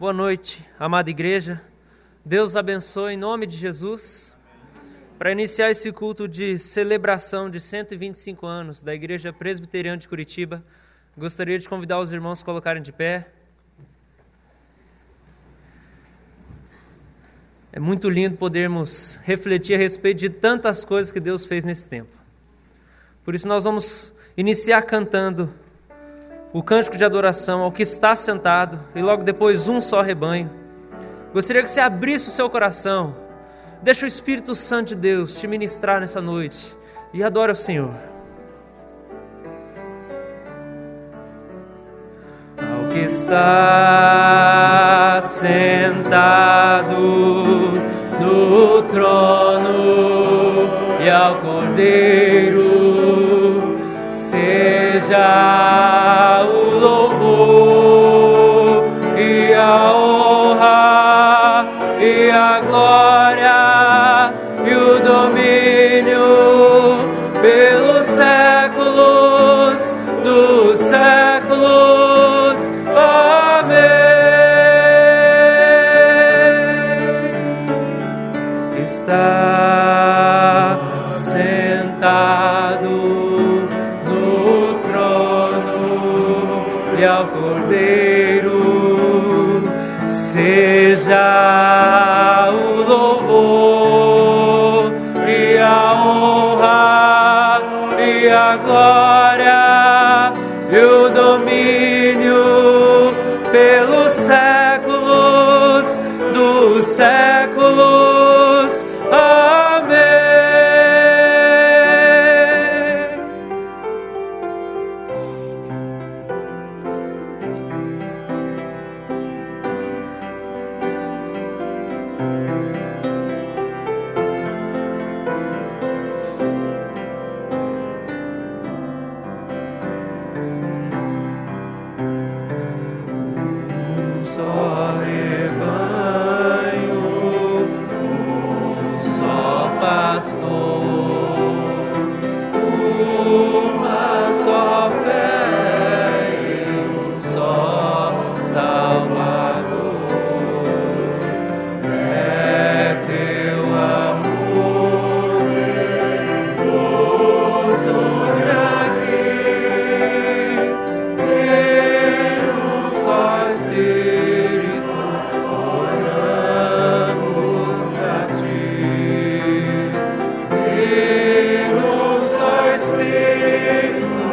Boa noite, amada igreja. Deus abençoe em nome de Jesus. Para iniciar esse culto de celebração de 125 anos da Igreja Presbiteriana de Curitiba, gostaria de convidar os irmãos a se colocarem de pé. É muito lindo podermos refletir a respeito de tantas coisas que Deus fez nesse tempo. Por isso nós vamos iniciar cantando o cântico de adoração ao que está sentado e logo depois um só rebanho. Gostaria que você abrisse o seu coração, deixa o Espírito Santo de Deus te ministrar nessa noite e adore ao Senhor. Ao que está sentado no trono e ao Cordeiro seja o louvor e a honra e a glória e o domínio pelos séculos dos séculos. Amém. Está sentado no trono e ao Cordeiro seja o louvor e a honra e a glória e o domínio pelos séculos dos séculos. Amém. Só rebanho, só pastor, uma só fé e só Salvador. É teu amor, Deus, aqui, em um só Espírito, oramos a ti. Em um só Espírito,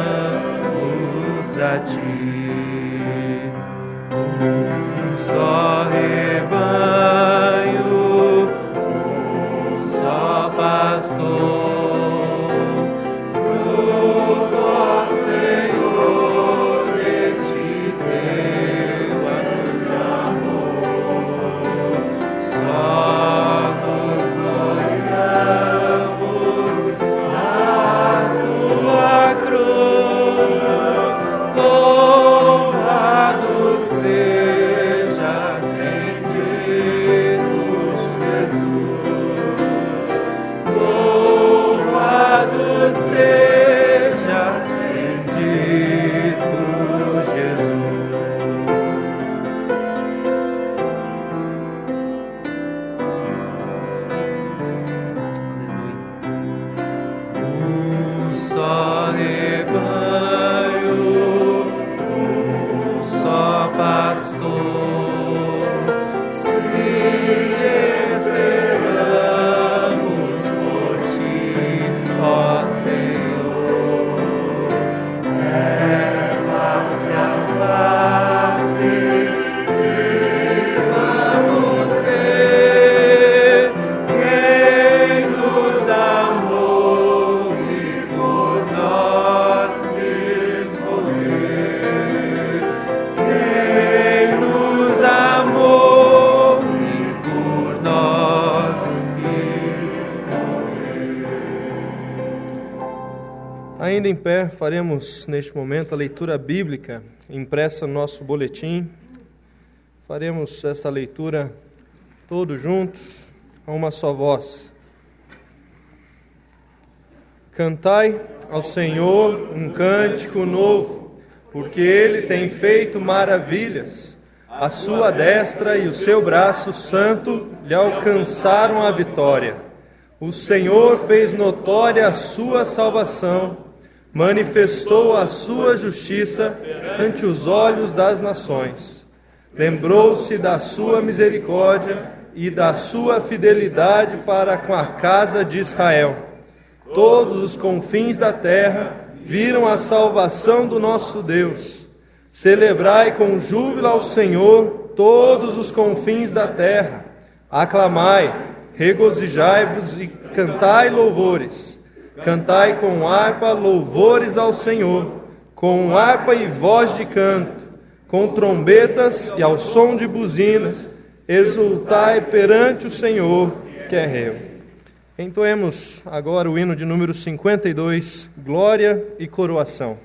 oramos a ti. Um só rebanho, um só pastor, fruto, ó Senhor, deste teu grande amor. Só nos gloriamos na tua cruz. Louvado sejas, bendito Jesus. Louvado sejas, bendito Jesus. Um só rebanho, um só pastor, se esperamos por ti, ó Senhor. É face a face que vamos ver quem nos amou e por nós quis morrer. Quem nos amou e por nós quis morrer. Ainda em pé, faremos neste momento a leitura bíblica impressa no nosso boletim. Faremos essa leitura todos juntos, a uma só voz. Cantai ao Senhor um cântico novo, porque Ele tem feito maravilhas. A sua destra e o seu braço santo lhe alcançaram a vitória. O Senhor fez notória a sua salvação, manifestou a sua justiça ante os olhos das nações. Lembrou-se da sua misericórdia e da sua fidelidade para com a casa de Israel. Todos os confins da terra viram a salvação do nosso Deus. Celebrai com júbilo ao Senhor todos os confins da terra. Aclamai, regozijai-vos e cantai louvores. Cantai com harpa louvores ao Senhor, com harpa e voz de canto, com trombetas e ao som de buzinas. Exultai perante o Senhor, que é rei. Entoemos agora o hino de número 52, Glória e Coroação.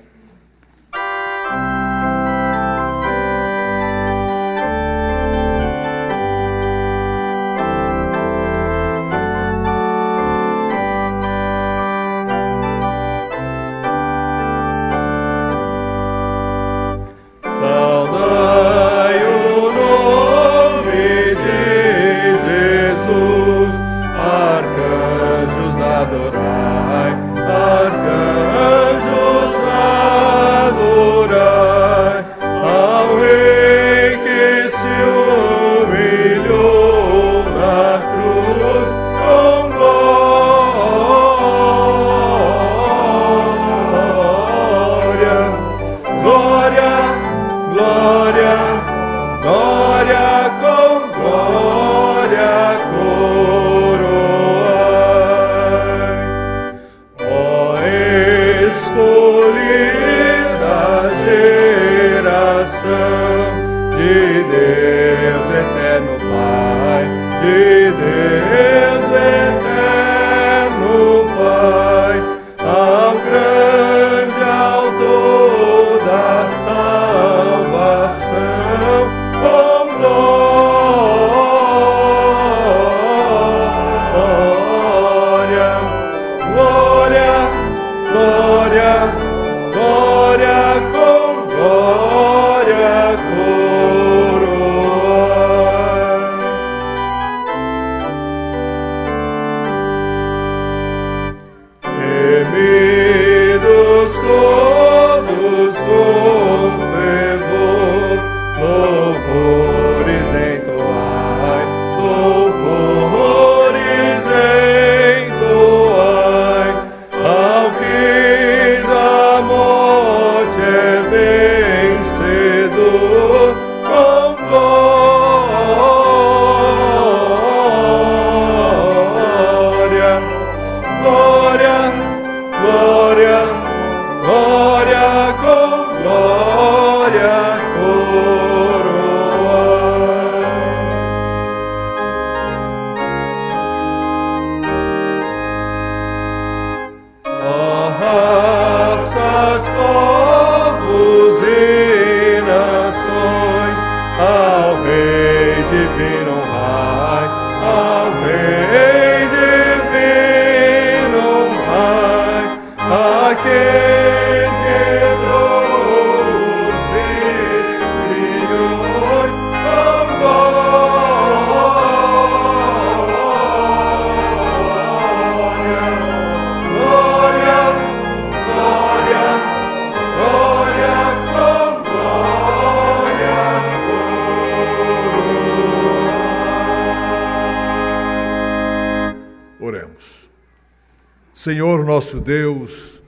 Senhor nosso Deus,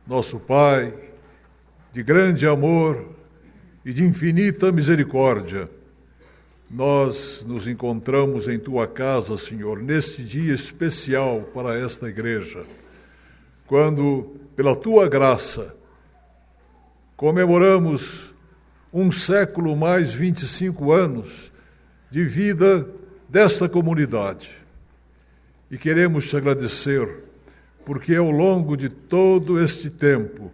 nosso Pai, de grande amor e de infinita misericórdia, nós nos encontramos em Tua casa, Senhor, neste dia especial para esta igreja, quando, pela Tua graça, comemoramos um século mais 25 anos de vida desta comunidade. E queremos te agradecer, porque ao longo de todo este tempo,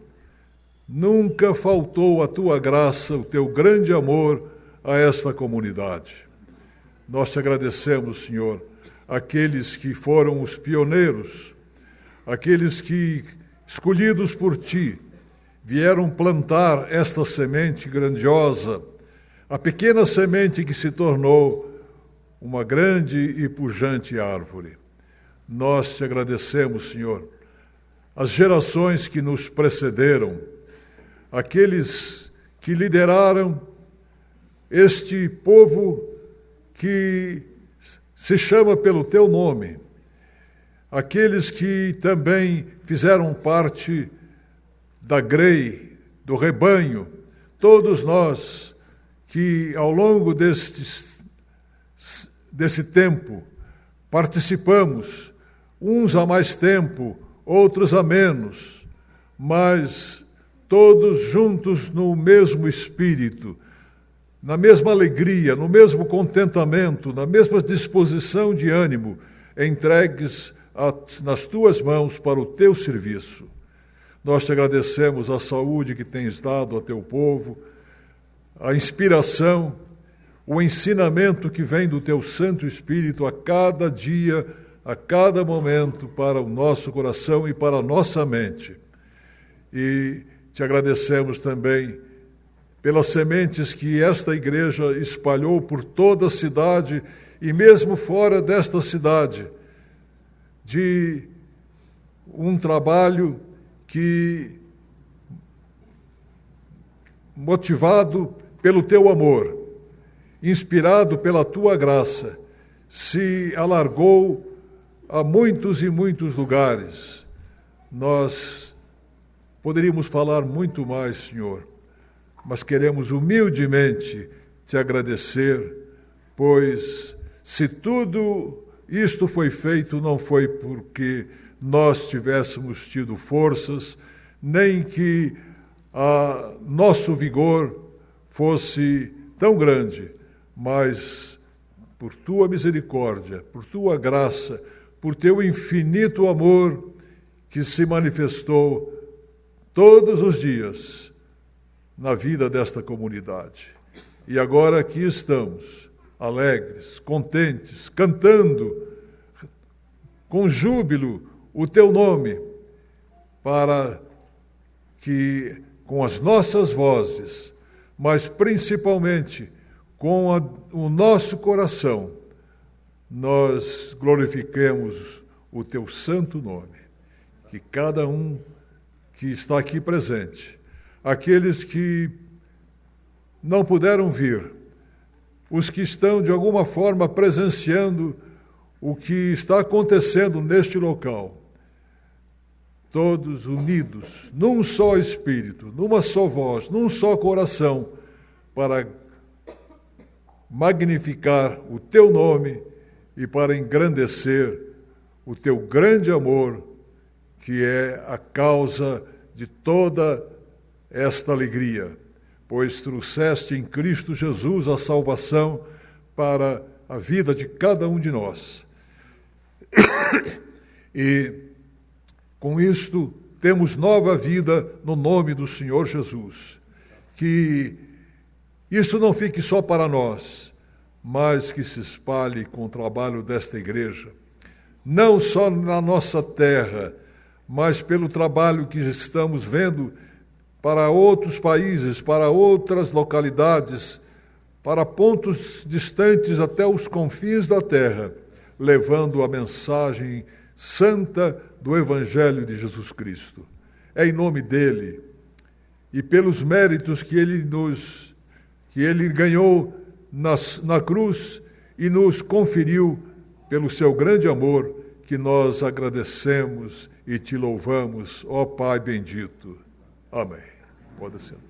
nunca faltou a tua graça, o teu grande amor a esta comunidade. Nós te agradecemos, Senhor, aqueles que foram os pioneiros, aqueles que, escolhidos por ti, vieram plantar esta semente grandiosa a pequena semente que se tornou uma grande e pujante árvore. Nós te agradecemos, Senhor, as gerações que nos precederam, aqueles que lideraram este povo que se chama pelo teu nome, aqueles que também fizeram parte da grei, do rebanho, todos nós que ao longo desse tempo participamos, uns há mais tempo, outros há menos, mas todos juntos no mesmo espírito, na mesma alegria, no mesmo contentamento, na mesma disposição de ânimo, entregues nas tuas mãos para o teu serviço. Nós te agradecemos a saúde que tens dado ao teu povo, a inspiração, o ensinamento que vem do teu Santo Espírito a cada dia, a cada momento, para o nosso coração e para a nossa mente. E te agradecemos também pelas sementes que esta igreja espalhou por toda a cidade e mesmo fora desta cidade, de um trabalho que, motivado pelo teu amor, inspirado pela tua graça, se alargou a muitos e muitos lugares. Nós poderíamos falar muito mais, Senhor, mas queremos humildemente te agradecer, pois se tudo isto foi feito, não foi porque nós tivéssemos tido forças, nem que nosso vigor fosse tão grande, mas por tua misericórdia, por tua graça, por teu infinito amor que se manifestou todos os dias na vida desta comunidade. E agora aqui estamos, alegres, contentes, cantando com júbilo o teu nome, para que com as nossas vozes, mas principalmente com o nosso coração, nós glorifiquemos o teu santo nome. Que cada um que está aqui presente, aqueles que não puderam vir, os que estão de alguma forma presenciando o que está acontecendo neste local, todos unidos num só espírito, numa só voz, num só coração, para magnificar o teu nome e para engrandecer o teu grande amor, que é a causa de toda esta alegria, pois trouxeste em Cristo Jesus a salvação para a vida de cada um de nós. E com isto temos nova vida no nome do Senhor Jesus. Que isto não fique só para nós, mas que se espalhe com o trabalho desta igreja, não só na nossa terra, mas pelo trabalho que estamos vendo para outros países, para outras localidades, para pontos distantes até os confins da terra, levando a mensagem santa do Evangelho de Jesus Cristo. É em nome dele e pelos méritos que ele ganhou na cruz e nos conferiu pelo seu grande amor, que nós agradecemos e te louvamos, ó Pai bendito. Amém. Pode sentar.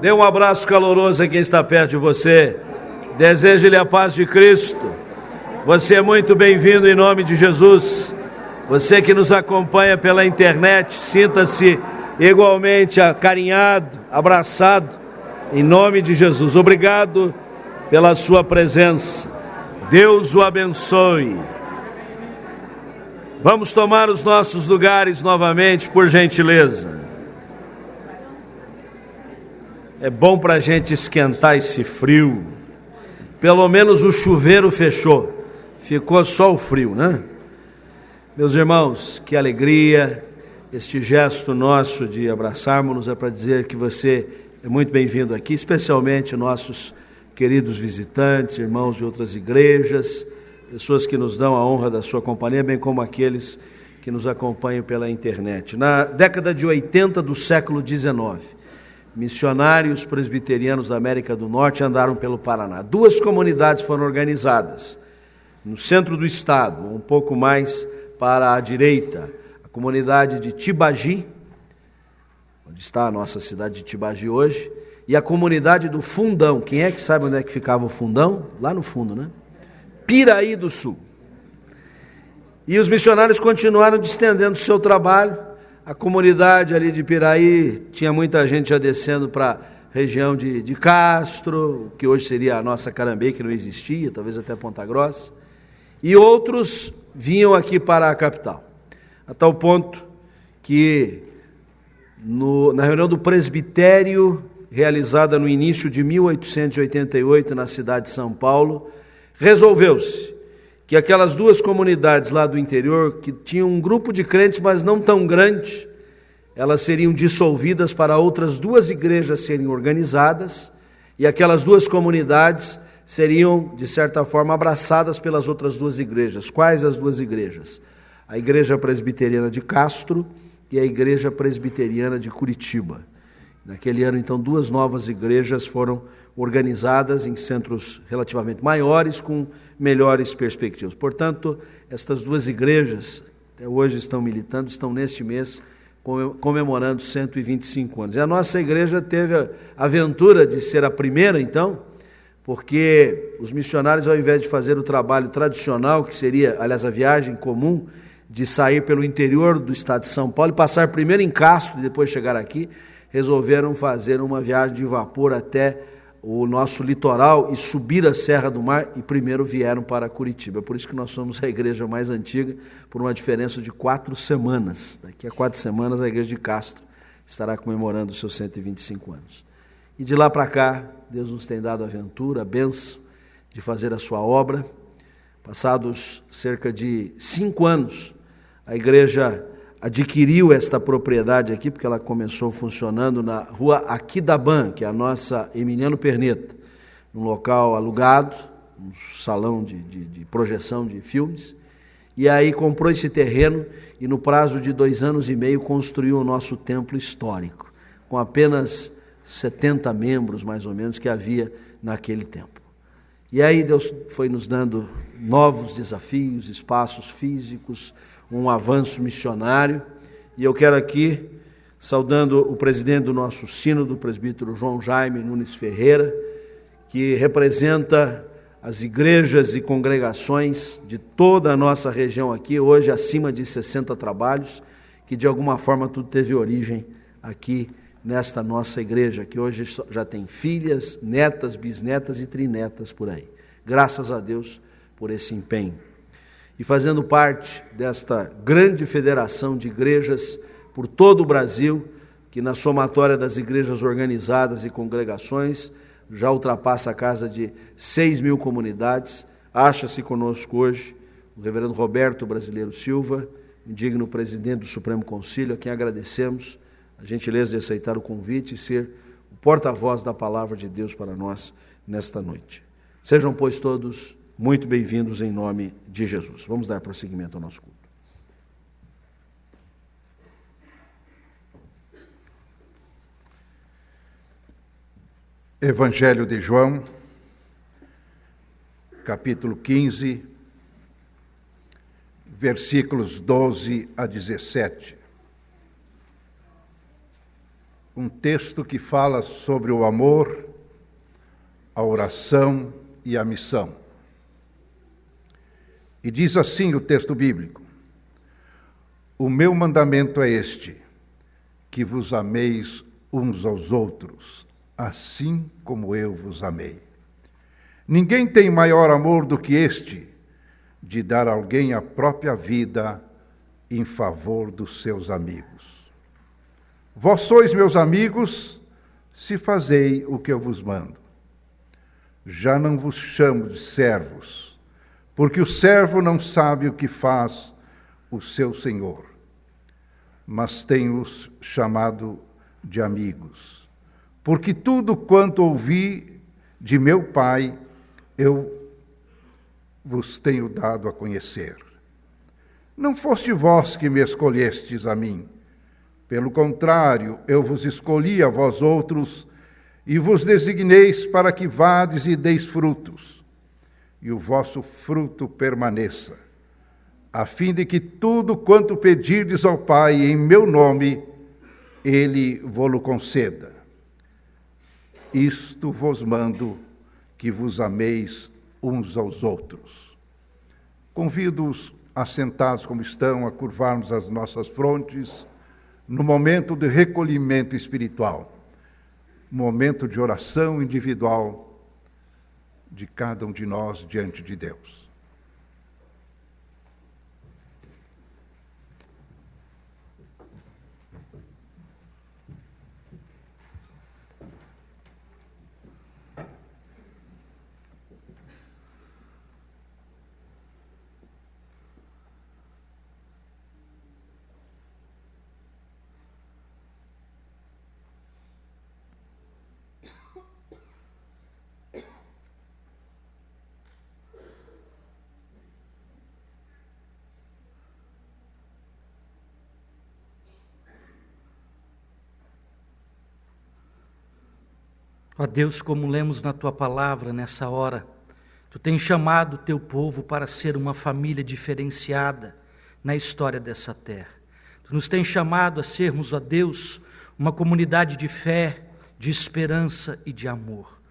Dê um abraço caloroso a quem está perto de você. Deseje-lhe a paz de Cristo. Você é muito bem-vindo em nome de Jesus. Você que nos acompanha pela internet, sinta-se igualmente acarinhado, abraçado, em nome de Jesus. Obrigado pela sua presença. Deus o abençoe. Vamos tomar os nossos lugares novamente, por gentileza. É bom para a gente esquentar esse frio. Pelo menos o chuveiro fechou. Ficou só o frio, né? Meus irmãos, que alegria. Este gesto nosso de abraçarmos-nos é para dizer que você é muito bem-vindo aqui, especialmente nossos queridos visitantes, irmãos de outras igrejas, pessoas que nos dão a honra da sua companhia, bem como aqueles que nos acompanham pela internet. Na década de 80 do século XIX, missionários presbiterianos da América do Norte andaram pelo Paraná. 2 comunidades foram organizadas no centro do estado, um pouco mais para a direita. A comunidade de Tibagi, onde está a nossa cidade de Tibagi hoje, e a comunidade do Fundão. Quem é que sabe onde é que ficava o Fundão? Lá no fundo, né? Piraí do Sul. E os missionários continuaram estendendo o seu trabalho. A comunidade ali de Piraí tinha muita gente já descendo para a região de Castro, que hoje seria a nossa Carambeí, que não existia, talvez até Ponta Grossa. E outros vinham aqui para a capital. A tal ponto que na reunião do presbitério, realizada no início de 1888 na cidade de São Paulo, resolveu-se que aquelas 2 comunidades lá do interior, que tinham um grupo de crentes, mas não tão grande, elas seriam dissolvidas para outras 2 igrejas serem organizadas, e aquelas 2 comunidades seriam, de certa forma, abraçadas pelas outras 2 igrejas. Quais as 2 igrejas? A Igreja Presbiteriana de Castro e a Igreja Presbiteriana de Curitiba. Naquele ano, então, 2 novas igrejas foram organizadas em centros relativamente maiores, com melhores perspectivas. Portanto, estas 2 igrejas, até hoje estão militando, estão neste mês comemorando 125 anos. E a nossa igreja teve a aventura de ser a primeira, então, porque os missionários, ao invés de fazer o trabalho tradicional, que seria, aliás, a viagem comum, de sair pelo interior do estado de São Paulo e passar primeiro em Castro e depois chegar aqui, resolveram fazer uma viagem de vapor até o nosso litoral e subir a Serra do Mar, e primeiro vieram para Curitiba. Por isso que nós somos a igreja mais antiga, por uma diferença de 4 semanas. Daqui a 4 semanas a igreja de Castro estará comemorando os seus 125 anos. E de lá para cá, Deus nos tem dado a aventura, a bênção de fazer a sua obra. Passados cerca de 5 anos, a igreja adquiriu esta propriedade aqui, porque ela começou funcionando na rua Aquidaban, que é a nossa Emiliano Perneta, num local alugado, um salão de projeção de filmes, e aí comprou esse terreno e no prazo de 2 anos e meio construiu o nosso templo histórico, com apenas 70 membros, mais ou menos, que havia naquele tempo. E aí Deus foi nos dando novos desafios, espaços físicos, um avanço missionário, e eu quero aqui, saudando o presidente do nosso sínodo, o presbítero João Jaime Nunes Ferreira, que representa as igrejas e congregações de toda a nossa região aqui, hoje acima de 60 trabalhos, que de alguma forma tudo teve origem aqui nesta nossa igreja, que hoje já tem filhas, netas, bisnetas e trinetas por aí. Graças a Deus por esse empenho. E fazendo parte desta grande federação de igrejas por todo o Brasil, que na somatória das igrejas organizadas e congregações já ultrapassa a casa de 6.000 comunidades, acha-se conosco hoje o reverendo Roberto Brasileiro Silva, indigno presidente do Supremo Concílio, a quem agradecemos a gentileza de aceitar o convite e ser o porta-voz da palavra de Deus para nós nesta noite. Sejam, pois, todos muito bem-vindos em nome de Jesus. Vamos dar prosseguimento ao nosso culto. Evangelho de João, capítulo 15, versículos 12 a 17. Um texto que fala sobre o amor, a oração e a missão. E diz assim o texto bíblico: o meu mandamento é este, que vos ameis uns aos outros, assim como eu vos amei. Ninguém tem maior amor do que este, de dar a alguém a própria vida em favor dos seus amigos. Vós sois meus amigos, se fazei o que eu vos mando. Já não vos chamo de servos, porque o servo não sabe o que faz o seu senhor, mas tenho-os chamado de amigos. Porque tudo quanto ouvi de meu Pai, eu vos tenho dado a conhecer. Não foste vós que me escolhestes a mim. Pelo contrário, eu vos escolhi a vós outros e vos designeis para que vades e deis frutos, e o vosso fruto permaneça, a fim de que tudo quanto pedirdes ao Pai em meu nome, Ele vô-lo conceda. Isto vos mando, que vos ameis uns aos outros. Convido-os, assentados como estão, a curvarmos as nossas frontes no momento de recolhimento espiritual, momento de oração individual de cada um de nós diante de Deus. Ó Deus, como lemos na Tua palavra nessa hora, Tu tens chamado o Teu povo para ser uma família diferenciada na história dessa terra. Tu nos tens chamado a sermos, ó Deus, uma comunidade de fé, de esperança e de amor.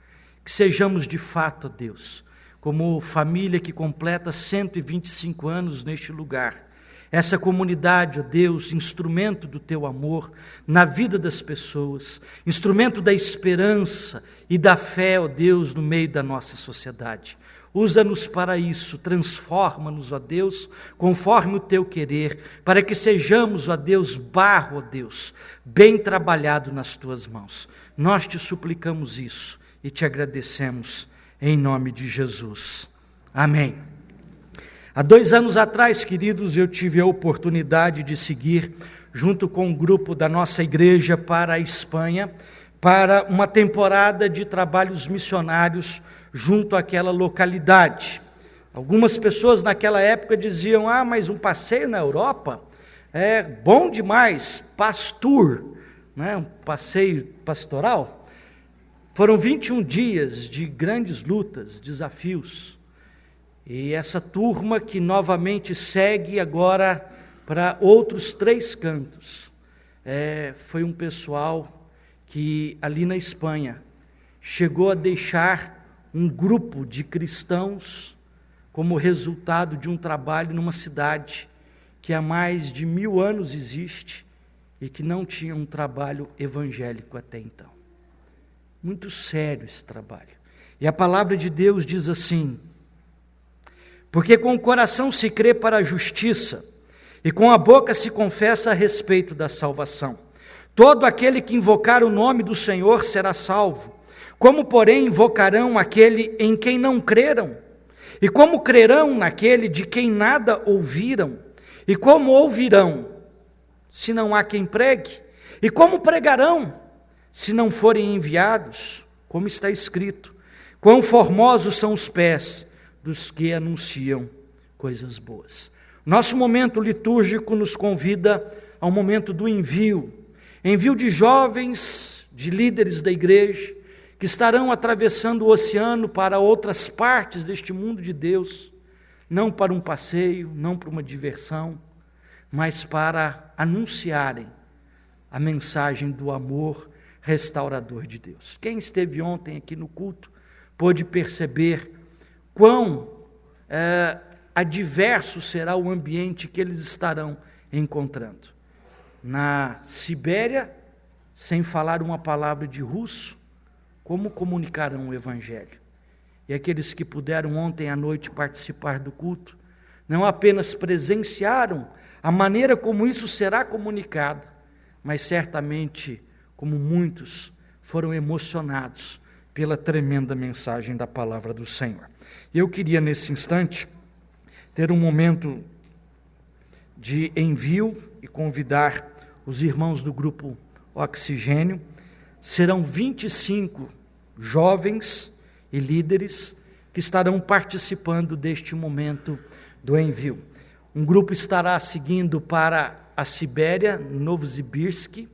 Que sejamos de fato, ó Deus, como família que completa 125 anos neste lugar, essa comunidade, ó Deus, instrumento do Teu amor na vida das pessoas, instrumento da esperança e da fé, ó Deus, no meio da nossa sociedade. Usa-nos para isso, transforma-nos, ó Deus, conforme o Teu querer, para que sejamos, ó Deus, barro, ó Deus, bem trabalhado nas Tuas mãos. Nós Te suplicamos isso e Te agradecemos em nome de Jesus. Amém. Há 2 anos atrás, queridos, eu tive a oportunidade de seguir, junto com um grupo da nossa igreja, para a Espanha, para uma temporada de trabalhos missionários junto àquela localidade. Algumas pessoas naquela época diziam: mas um passeio na Europa é bom demais, pastor, né? Um passeio pastoral. Foram 21 dias de grandes lutas, desafios. E essa turma que novamente segue agora para outros 3 cantos, foi um pessoal que ali na Espanha chegou a deixar um grupo de cristãos como resultado de um trabalho numa cidade que há mais de 1000 anos existe e que não tinha um trabalho evangélico até então. Muito sério esse trabalho. E a palavra de Deus diz assim: porque com o coração se crê para a justiça, e com a boca se confessa a respeito da salvação. Todo aquele que invocar o nome do Senhor será salvo. Como, porém, invocarão aquele em quem não creram? E como crerão naquele de quem nada ouviram? E como ouvirão, se não há quem pregue? E como pregarão, se não forem enviados? Como está escrito: quão formosos são os pés dos que anunciam coisas boas. Nosso momento litúrgico nos convida ao momento do envio de jovens, de líderes da igreja, que estarão atravessando o oceano para outras partes deste mundo de Deus, não para um passeio, não para uma diversão, mas para anunciarem a mensagem do amor restaurador de Deus. Quem esteve ontem aqui no culto pôde perceber quão adverso será o ambiente que eles estarão encontrando. Na Sibéria, sem falar uma palavra de russo, como comunicarão o Evangelho? E aqueles que puderam ontem à noite participar do culto, não apenas presenciaram a maneira como isso será comunicado, mas certamente, como muitos, foram emocionados pela tremenda mensagem da palavra do Senhor. E eu queria, nesse instante, ter um momento de envio e convidar os irmãos do grupo Oxigênio. Serão 25 jovens e líderes que estarão participando deste momento do envio. Um grupo estará seguindo para a Sibéria, Novosibirsk,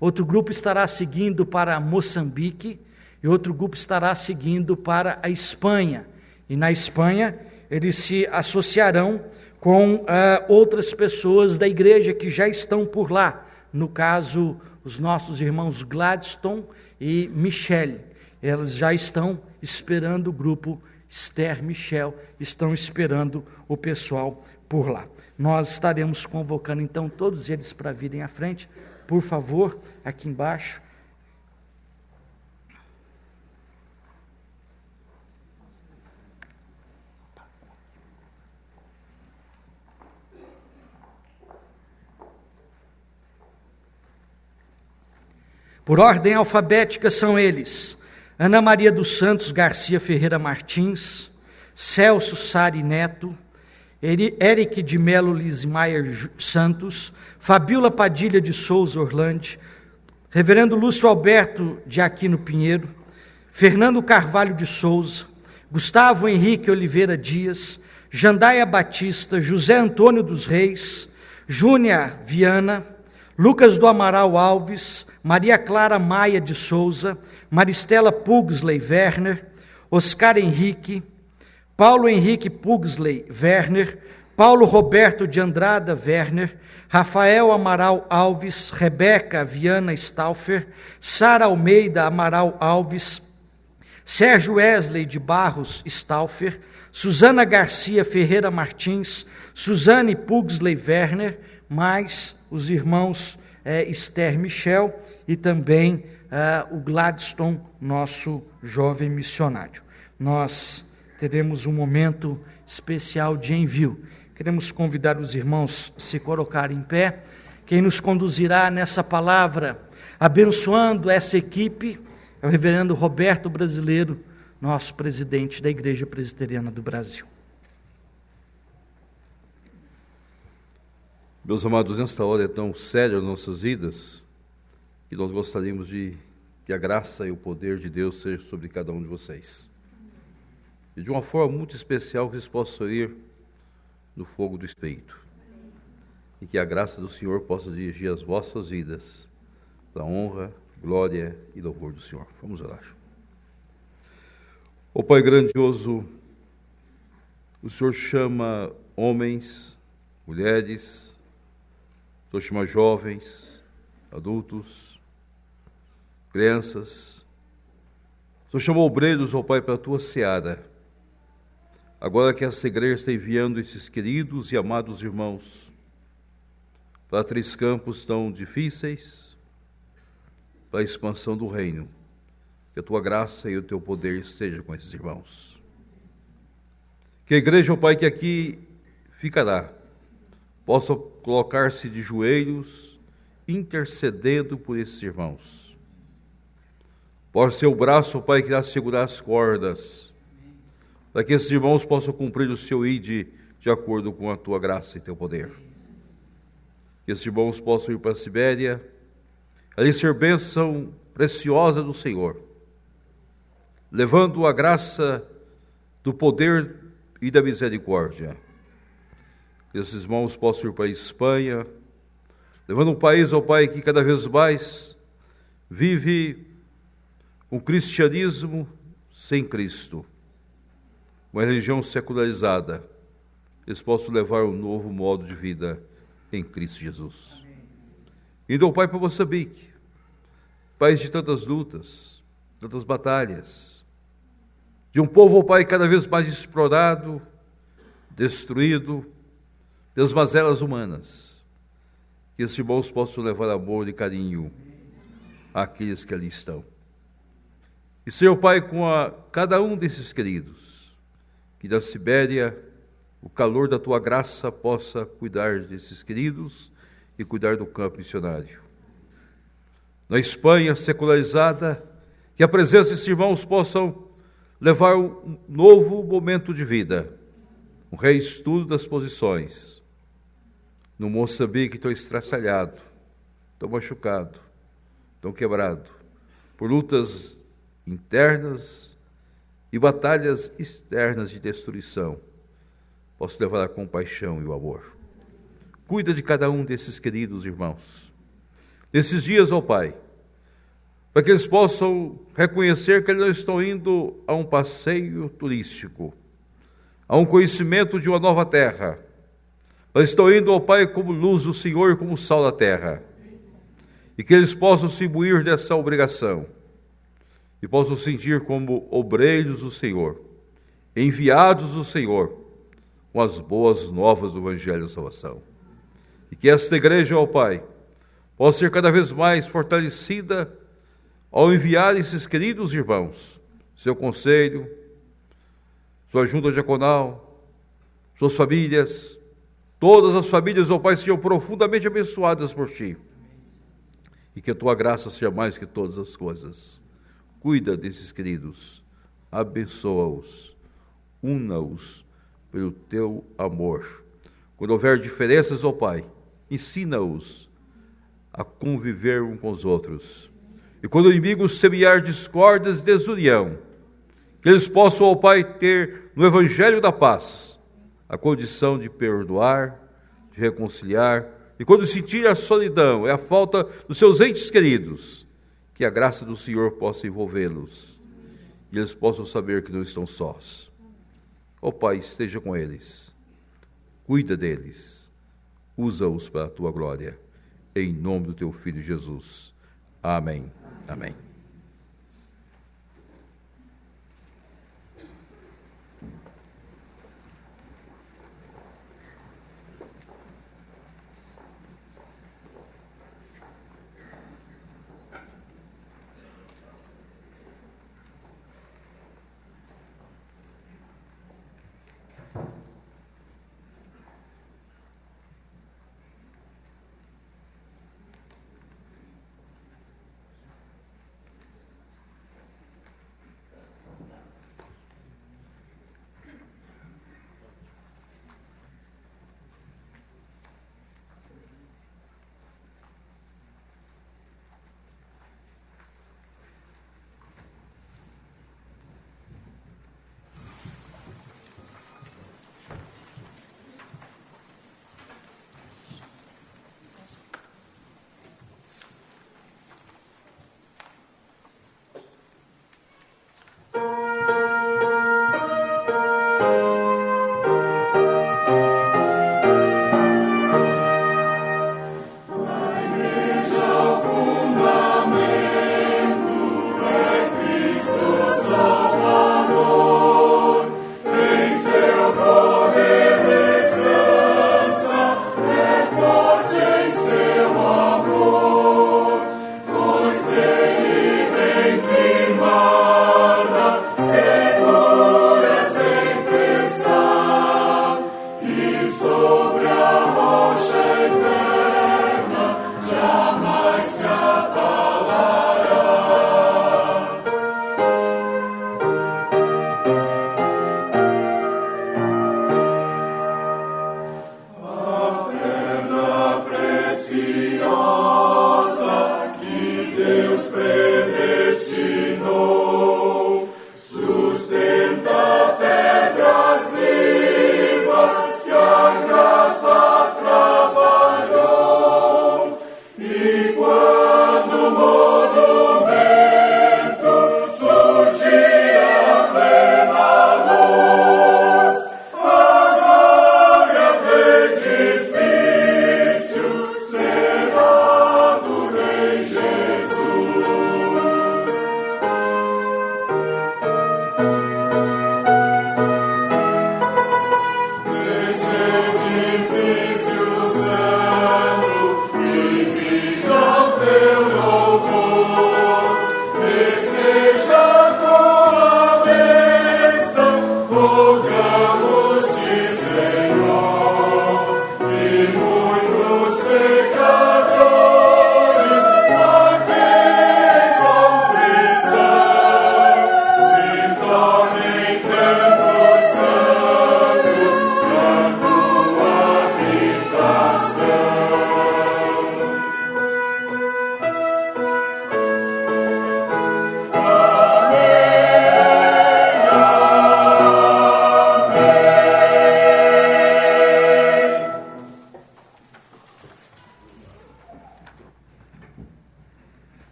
outro grupo estará seguindo para Moçambique e outro grupo estará seguindo para a Espanha. E na Espanha eles se associarão com outras pessoas da igreja que já estão por lá. No caso, os nossos irmãos Gladstone e Michele. Eles já estão esperando o grupo Esther Michel, estão esperando o pessoal por lá. Nós estaremos convocando então todos eles para virem à frente, por favor, aqui embaixo. Por ordem alfabética são eles: Ana Maria dos Santos Garcia Ferreira Martins, Celso Sari Neto, Eric de Melo Lismayer Santos, Fabiola Padilha de Souza Orlandi, Reverendo Lúcio Alberto de Aquino Pinheiro, Fernando Carvalho de Souza, Gustavo Henrique Oliveira Dias, Jandaia Batista, José Antônio dos Reis, Júnia Viana, Lucas do Amaral Alves, Maria Clara Maia de Souza, Maristela Pugsley Werner, Oscar Henrique, Paulo Henrique Pugsley Werner, Paulo Roberto de Andrada Werner, Rafael Amaral Alves, Rebeca Viana Stauffer, Sara Almeida Amaral Alves, Sérgio Wesley de Barros Stauffer, Suzana Garcia Ferreira Martins, Suzane Pugsley Werner, mais os irmãos Esther Michel e também o Gladstone, nosso jovem missionário. Nós teremos um momento especial de envio. Queremos convidar os irmãos a se colocarem em pé. Quem nos conduzirá nessa palavra, abençoando essa equipe, é o reverendo Roberto Brasileiro, nosso presidente da Igreja Presbiteriana do Brasil. Meus amados, nesta hora é tão séria as nossas vidas, que nós gostaríamos de que a graça e o poder de Deus seja sobre cada um de vocês. E de uma forma muito especial que vocês possam ir no fogo do Espírito. E que a graça do Senhor possa dirigir as vossas vidas para a honra, glória e louvor do Senhor. Vamos orar. Ó Pai grandioso, o Senhor chama homens, mulheres, o Senhor chama jovens, adultos, crianças. O Senhor chama obreiros, ó Pai, para a tua seara. Agora que essa igreja está enviando esses queridos e amados irmãos para 3 campos tão difíceis, para a expansão do reino, que a tua graça e o teu poder estejam com esses irmãos. Que a igreja, ó Pai, que aqui ficará, possa colocar-se de joelhos, intercedendo por esses irmãos. Possa ser o braço, ó Pai, que irá segurar as cordas, para que esses irmãos possam cumprir o seu ID de acordo com a tua graça e teu poder. Que esses irmãos possam ir para a Sibéria, ali ser bênção preciosa do Senhor, levando a graça do poder e da misericórdia. Que esses irmãos possam ir para a Espanha, levando um país, ó Pai, que cada vez mais vive um cristianismo sem Cristo, uma religião secularizada. Eles possam levar um novo modo de vida em Cristo Jesus. Indo, ó Pai, para Moçambique, país de tantas lutas, tantas batalhas, de um povo, ó Pai, cada vez mais explorado, destruído pelas mazelas humanas. Que esses irmãos possam levar amor e carinho àqueles que ali estão. E, Senhor Pai, com cada um desses queridos, que da Sibéria, o calor da Tua graça possa cuidar desses queridos e cuidar do campo missionário. Na Espanha secularizada, que a presença desses irmãos possam levar um novo momento de vida, um reestudo das posições. No Moçambique, tão estraçalhado, tão machucado, tão quebrado, por lutas internas e batalhas externas de destruição, posso levar a compaixão e o amor. Cuida de cada um desses queridos irmãos. Nesses dias, ó Pai, para que eles possam reconhecer que eles não estão indo a um passeio turístico, a um conhecimento de uma nova terra, mas estão indo, ó Pai, como luz do Senhor, como sal da terra, e que eles possam se imbuir dessa obrigação, e possam sentir como obreiros do Senhor, enviados do Senhor, com as boas novas do Evangelho da Salvação. E que esta igreja, ó Pai, possa ser cada vez mais fortalecida ao enviar esses queridos irmãos, seu conselho, sua junta diaconal, suas famílias, todas as famílias, ó Pai, sejam profundamente abençoadas por Ti. E que a Tua graça seja mais que todas as coisas. Cuida desses queridos, abençoa-os, una-os pelo Teu amor. Quando houver diferenças, ó Pai, ensina-os a conviver uns com os outros. E quando o inimigo semear discórdias e desunião, que eles possam, ó Pai, ter no Evangelho da Paz a condição de perdoar, de reconciliar, e quando sentir a solidão e a falta dos seus entes queridos, que a graça do Senhor possa envolvê-los e eles possam saber que não estão sós. Ó Pai, esteja com eles, cuida deles, usa-os para a Tua glória, em nome do Teu Filho Jesus. Amém. Amém.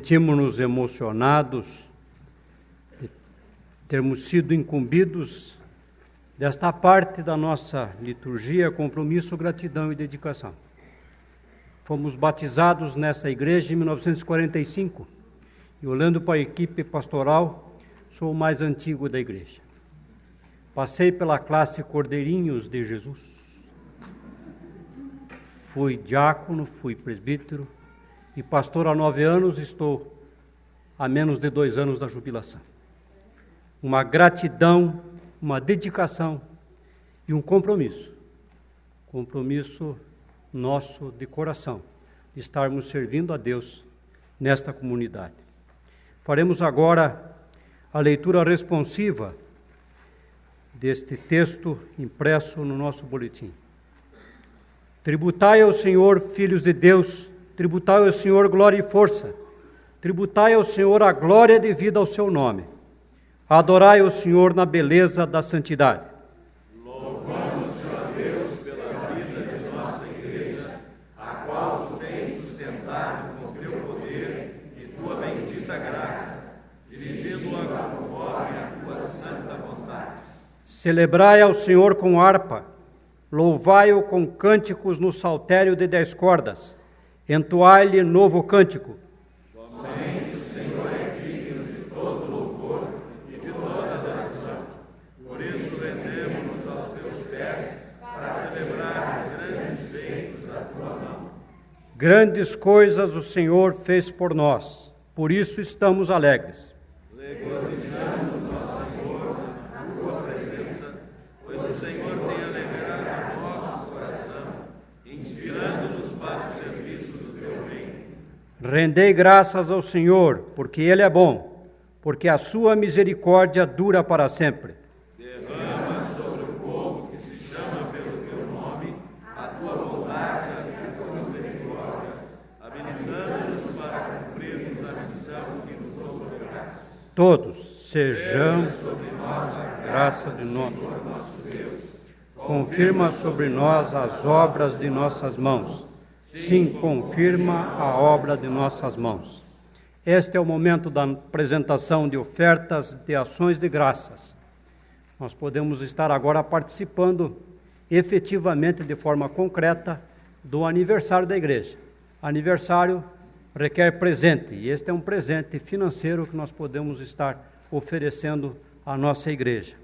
Sentimos-nos emocionados de termos sido incumbidos desta parte da nossa liturgia, compromisso, gratidão e dedicação. Fomos batizados nessa igreja em 1945 e, olhando para a equipe pastoral, sou o mais antigo da igreja. Passei pela classe Cordeirinhos de Jesus. Fui diácono, fui presbítero e pastor há 9 anos, estou há menos de 2 anos da jubilação. Uma gratidão, uma dedicação e um compromisso nosso de coração, de estarmos servindo a Deus nesta comunidade. Faremos agora a leitura responsiva deste texto impresso no nosso boletim. Tributai ao Senhor, filhos de Deus, tributai ao Senhor glória e força, tributai ao Senhor a glória devida ao seu nome. Adorai o Senhor na beleza da santidade. Louvamos a Deus pela vida de nossa igreja, a qual tu tens sustentado com teu poder e tua bendita graça, dirigindo-a conforme a tua santa vontade. Celebrai ao Senhor com harpa, louvai-o com cânticos no saltério de 10 cordas, entoai-lhe novo cântico. Somente o Senhor é digno de todo louvor e de toda adoração. Por isso rendemos-nos aos teus pés para celebrar os grandes feitos da tua mão. Grandes coisas o Senhor fez por nós, por isso estamos alegres. Regozijamos, ó Senhor, na tua presença, pois o Senhor tem alegrado o nosso coração, inspirando-nos para o serviço do teu reino. Rendei graças ao Senhor, porque Ele é bom, porque a sua misericórdia dura para sempre. Derrama sobre o povo que se chama pelo teu nome a tua bondade e a tua misericórdia, habilitando-nos para cumprirmos a missão que nos outorgaste. Todos sejamos sobre nós a graça de nosso Deus. Confirma sobre nós as obras de nossas mãos. Sim, confirma a obra de nossas mãos. Este é o momento da apresentação de ofertas de ações de graças. Nós podemos estar agora participando efetivamente, de forma concreta, do aniversário da igreja. Aniversário requer presente, e este é um presente financeiro que nós podemos estar oferecendo à nossa igreja.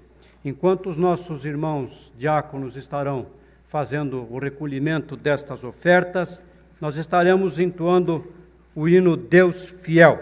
Enquanto os nossos irmãos diáconos estarão fazendo o recolhimento destas ofertas, nós estaremos entoando o hino Deus Fiel.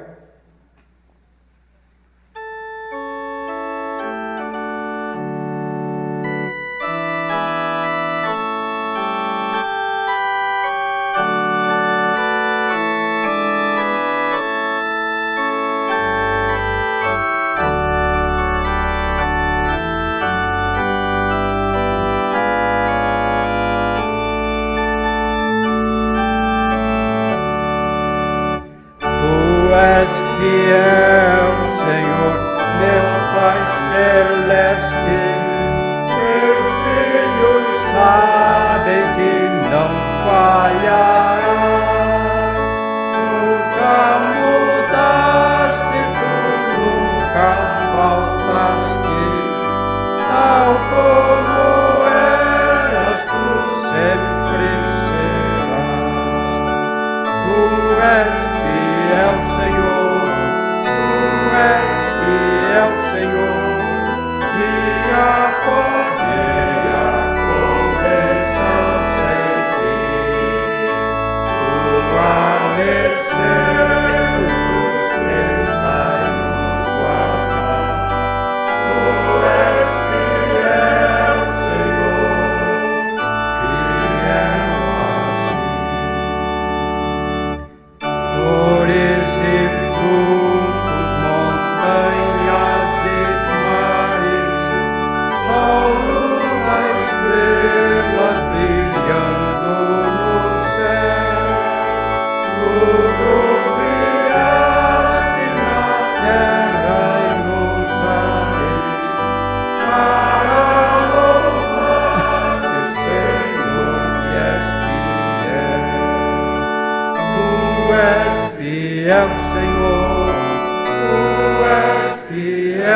Senhor,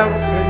é o Senhor.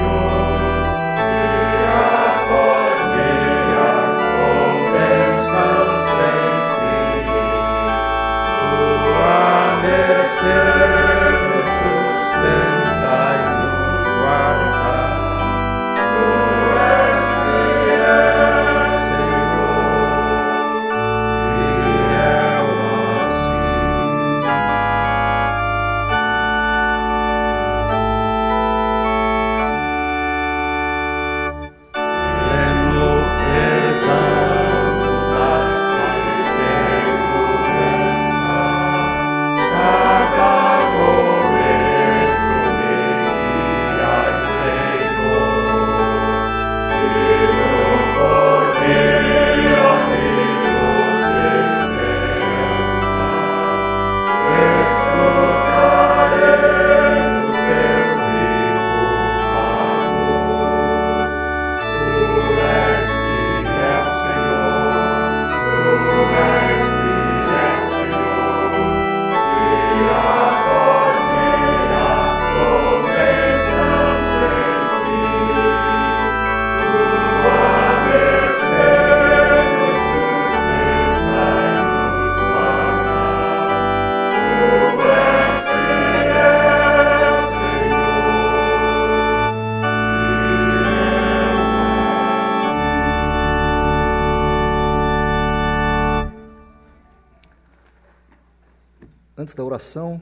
Antes da oração,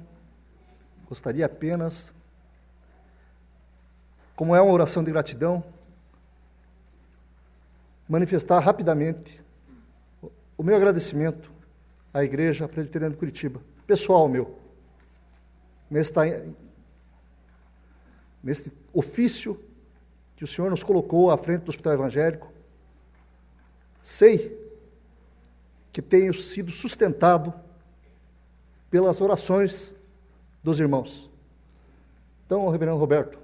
gostaria apenas, como é uma oração de gratidão, manifestar rapidamente o meu agradecimento à Igreja Presbiteriana de Curitiba, pessoal meu, neste ofício que o Senhor nos colocou à frente do Hospital Evangélico. Sei que tenho sido sustentado pelas orações dos irmãos. Então, reverendo Roberto,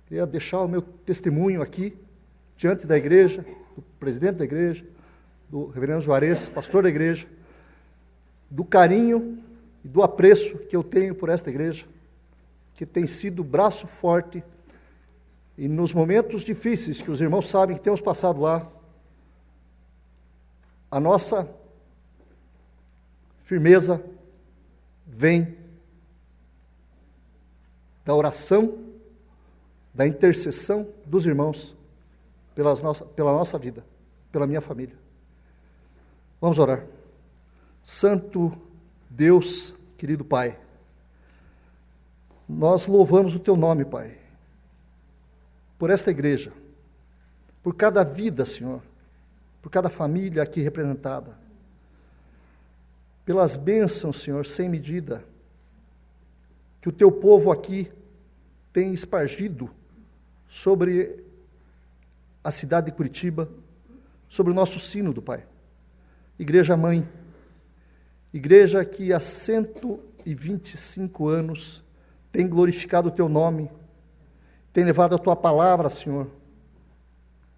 queria deixar o meu testemunho aqui, diante da igreja, do presidente da igreja, do reverendo Juarez, pastor da igreja, do carinho e do apreço que eu tenho por esta igreja, que tem sido braço forte, e nos momentos difíceis que os irmãos sabem que temos passado lá, a nossa firmeza vem da oração, da intercessão dos irmãos pela nossa vida, pela minha família. Vamos orar. Santo Deus, querido Pai, nós louvamos o Teu nome, Pai, por esta igreja, por cada vida, Senhor, por cada família aqui representada, pelas bênçãos, Senhor, sem medida, que o Teu povo aqui tem espargido sobre a cidade de Curitiba, sobre o nosso sínodo, Pai. Igreja Mãe, igreja que há 125 anos tem glorificado o Teu nome, tem levado a Tua palavra, Senhor,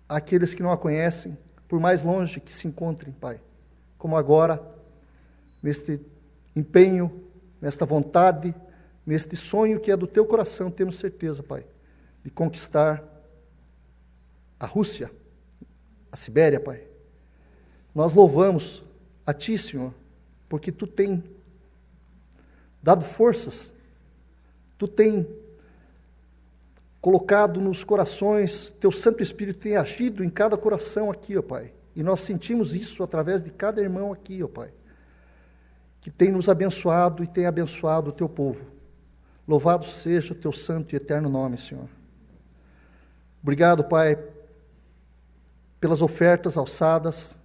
àqueles que não a conhecem, por mais longe que se encontrem, Pai, como agora, neste empenho, nesta vontade, neste sonho que é do Teu coração, temos certeza, Pai, de conquistar a Rússia, a Sibéria, Pai. Nós louvamos a Ti, Senhor, porque Tu tem dado forças, Tu tem colocado nos corações, Teu Santo Espírito tem agido em cada coração aqui, ó Pai, e nós sentimos isso através de cada irmão aqui, ó Pai, que tem nos abençoado e tem abençoado o Teu povo. Louvado seja o Teu santo e eterno nome, Senhor. Obrigado, Pai, pelas ofertas alçadas,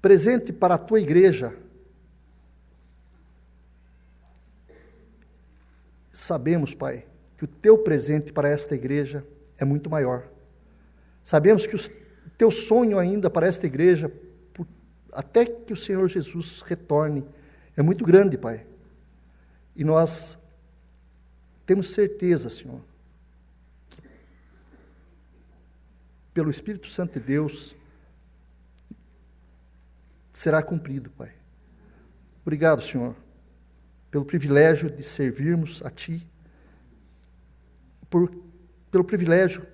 presente para a Tua igreja. Sabemos, Pai, que o Teu presente para esta igreja é muito maior. Sabemos que o Teu sonho ainda para esta igreja, até que o Senhor Jesus retorne, é muito grande, Pai. E nós temos certeza, Senhor, que pelo Espírito Santo de Deus será cumprido, Pai. Obrigado, Senhor, pelo privilégio de servirmos a Ti pelo privilégio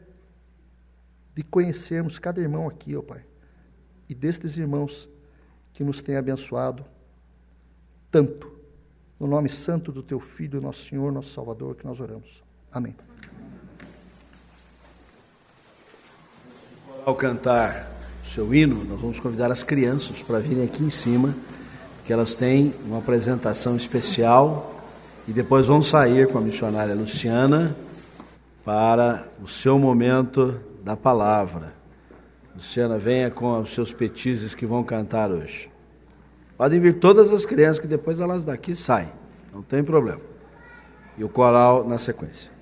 de conhecermos cada irmão aqui, ó Pai, e destes irmãos que nos têm abençoado tanto. No nome santo do Teu Filho, nosso Senhor, nosso Salvador, que nós oramos. Amém. Ao cantar o seu hino, nós vamos convidar as crianças para virem aqui em cima, porque elas têm uma apresentação especial, e depois vão sair com a missionária Luciana para o seu momento da palavra. Luciana, venha com os seus petizes que vão cantar hoje. Podem vir todas as crianças, que depois elas daqui saem, não tem problema. E o coral na sequência.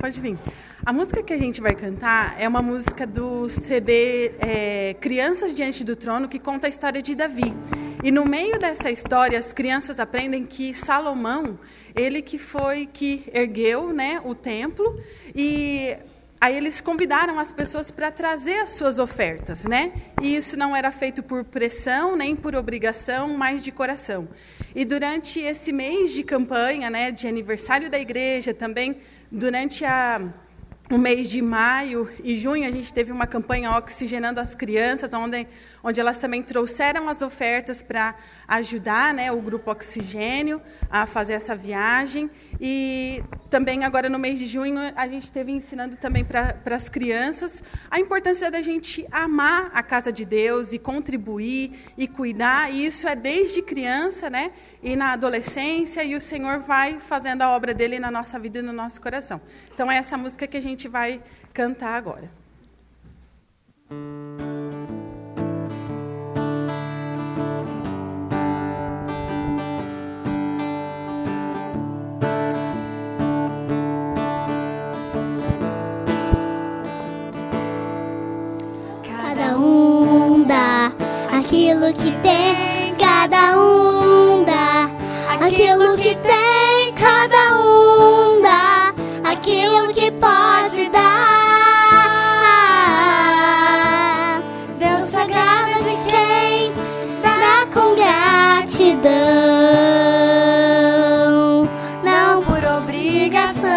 Pode vir. A música que a gente vai cantar é uma música do CD Crianças Diante do Trono, que conta a história de Davi. E no meio dessa história, as crianças aprendem que Salomão, ele que ergueu, né, o templo, e aí eles convidaram as pessoas para trazer as suas ofertas, né? E isso não era feito por pressão, nem por obrigação, mas de coração. E durante esse mês de campanha, né, de aniversário da igreja, também durante o mês de maio e junho, a gente teve uma campanha Oxigenando as Crianças, onde elas também trouxeram as ofertas para ajudar, né, o Grupo Oxigênio a fazer essa viagem. E também agora no mês de junho a gente esteve ensinando também para as crianças a importância da gente amar a casa de Deus e contribuir e cuidar. E isso é desde criança, né, e na adolescência, e o Senhor vai fazendo a obra dele na nossa vida e no nosso coração. Então é essa música que a gente vai cantar agora. Aquilo que tem, cada um dá. Aquilo que tem, cada um dá. Aquilo que pode dar. Deus se agrada de quem dá com gratidão, não por obrigação,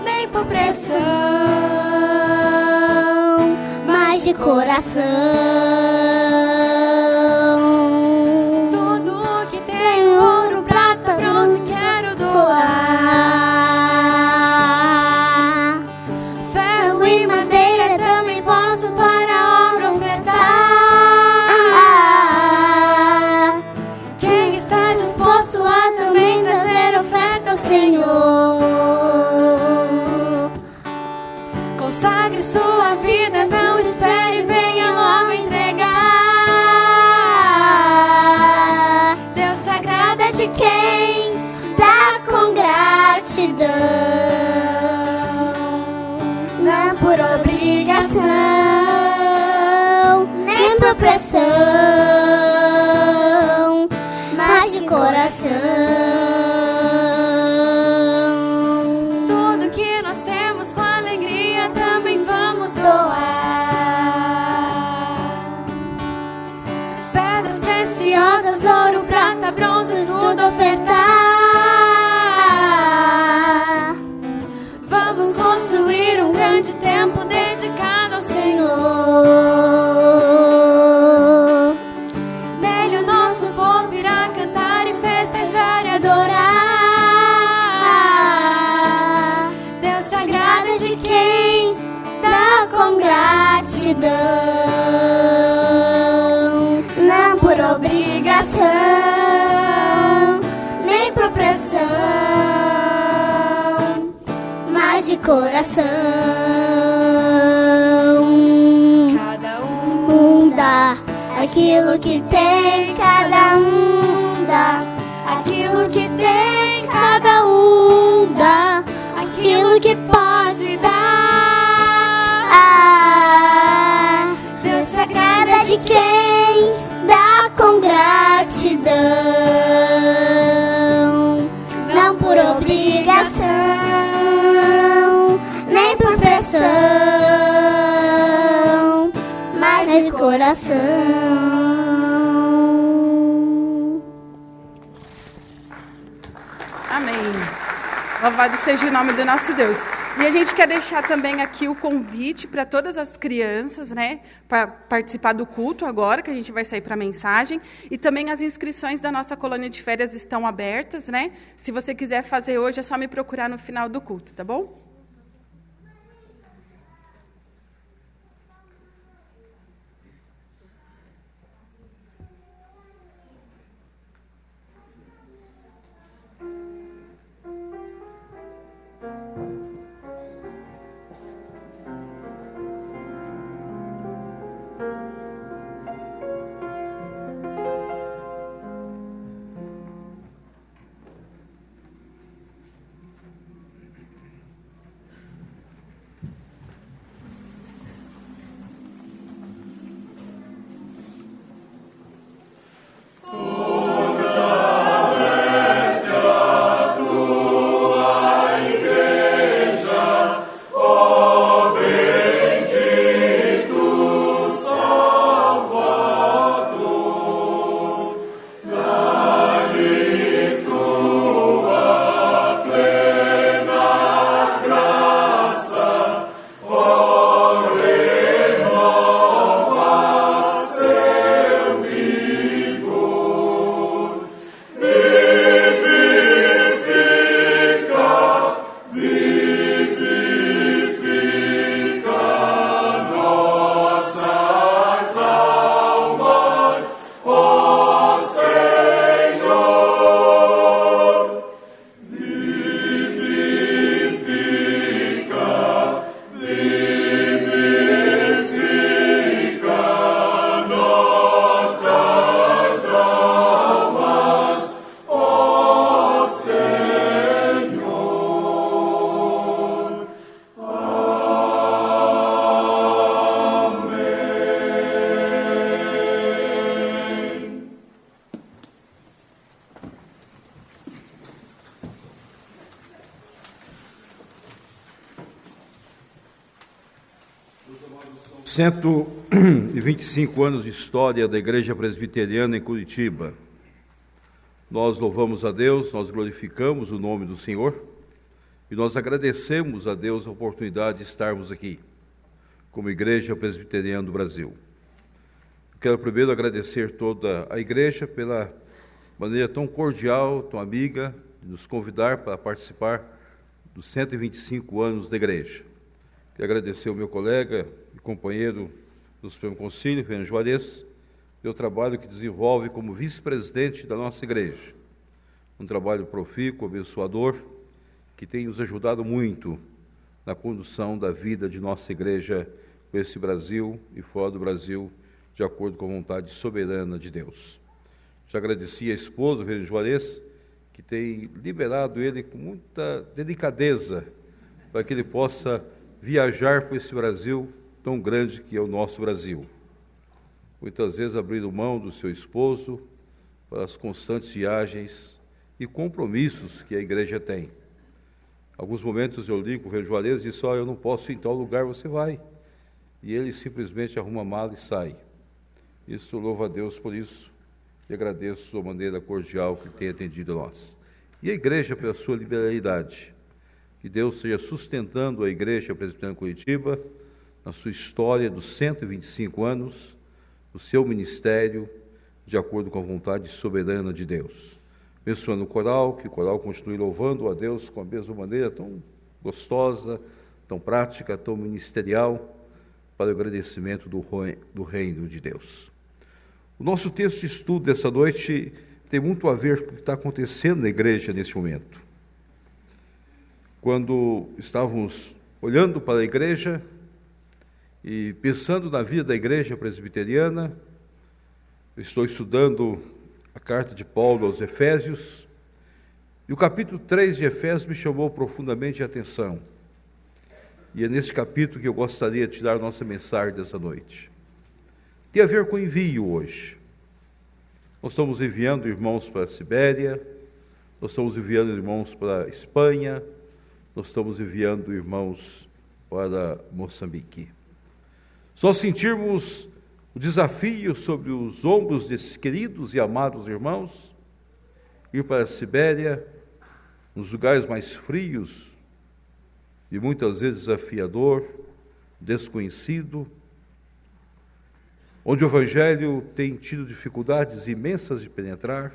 nem por pressão, mas de coração. Tudo que tem, ouro, prata, bronze, quero doar. Ferro e madeira também posso para a obra ofertar. Quem está disposto a também trazer oferta ao Senhor? Consagre sua vida, não espere, venha logo entregar. Deus se agrada de quem dá com gratidão, não por obrigação, nem por pressão, mas de coração. Tudo que nós temos com alegria também vamos doar. Pedras preciosas, ouro, prata, bronze, tudo ofertar. Vamos construir um grande templo dedicado ao Senhor. Nele o nosso povo irá cantar e festejar e adorar. Deus se agrada de quem dá com gratidão, não por obrigação, nem por pressão, mas de coração. Cada um dá aquilo que tem, cada um dá aquilo que tem, cada um dá aquilo que pode pode dar. Deus se agrada de quem dá com gratidão, não por obrigação, nem por pressão, mas de coração. Amém. Louvado seja o nome do nosso Deus. E a gente quer deixar também aqui o convite para todas as crianças, né, para participar do culto agora, que a gente vai sair para a mensagem. E também as inscrições da nossa colônia de férias estão abertas, né? Se você quiser fazer hoje, é só me procurar no final do culto, tá bom? São 125 anos de história da Igreja Presbiteriana em Curitiba. Nós louvamos a Deus, nós glorificamos o nome do Senhor e nós agradecemos a Deus a oportunidade de estarmos aqui, como Igreja Presbiteriana do Brasil. Quero primeiro agradecer toda a Igreja pela maneira tão cordial, tão amiga, de nos convidar para participar dos 125 anos da Igreja. Quero agradecer ao meu colega e companheiro do Supremo Conselho, Fernando Juarez, pelo trabalho que desenvolve como vice-presidente da nossa igreja. Um trabalho profícuo, abençoador, que tem nos ajudado muito na condução da vida de nossa igreja com esse Brasil e fora do Brasil, de acordo com a vontade soberana de Deus. Já agradeci a esposa, o Fernando Juarez, que tem liberado ele com muita delicadeza para que ele possa viajar por esse Brasil tão grande que é o nosso Brasil. Muitas vezes abrindo mão do seu esposo para as constantes viagens e compromissos que a igreja tem. Alguns momentos eu ligo com o Fernando Juarez e disse, eu não posso ir em tal lugar, você vai. E ele simplesmente arruma a mala e sai. Isso, louvo a Deus por isso e agradeço a sua maneira cordial que tem atendido a nós. E a igreja pela sua liberalidade. Que Deus seja sustentando a Igreja Presbiteriana Curitiba na sua história dos 125 anos, do seu ministério, de acordo com a vontade soberana de Deus. Abençoando o coral, que o coral continue louvando a Deus com a mesma maneira tão gostosa, tão prática, tão ministerial, para o agradecimento do reino de Deus. O nosso texto de estudo dessa noite tem muito a ver com o que está acontecendo na igreja nesse momento. Quando estávamos olhando para a igreja e pensando na vida da igreja presbiteriana, eu estou estudando a carta de Paulo aos Efésios, e o capítulo 3 de Efésios me chamou profundamente a atenção. E é neste capítulo que eu gostaria de tirar a nossa mensagem dessa noite. Tem a ver com envio hoje. Nós estamos enviando irmãos para a Sibéria, nós estamos enviando irmãos para a Espanha, nós estamos enviando irmãos para Moçambique. Só sentirmos o desafio sobre os ombros desses queridos e amados irmãos, ir para a Sibéria, nos lugares mais frios e muitas vezes desafiador, desconhecido, onde o Evangelho tem tido dificuldades imensas de penetrar,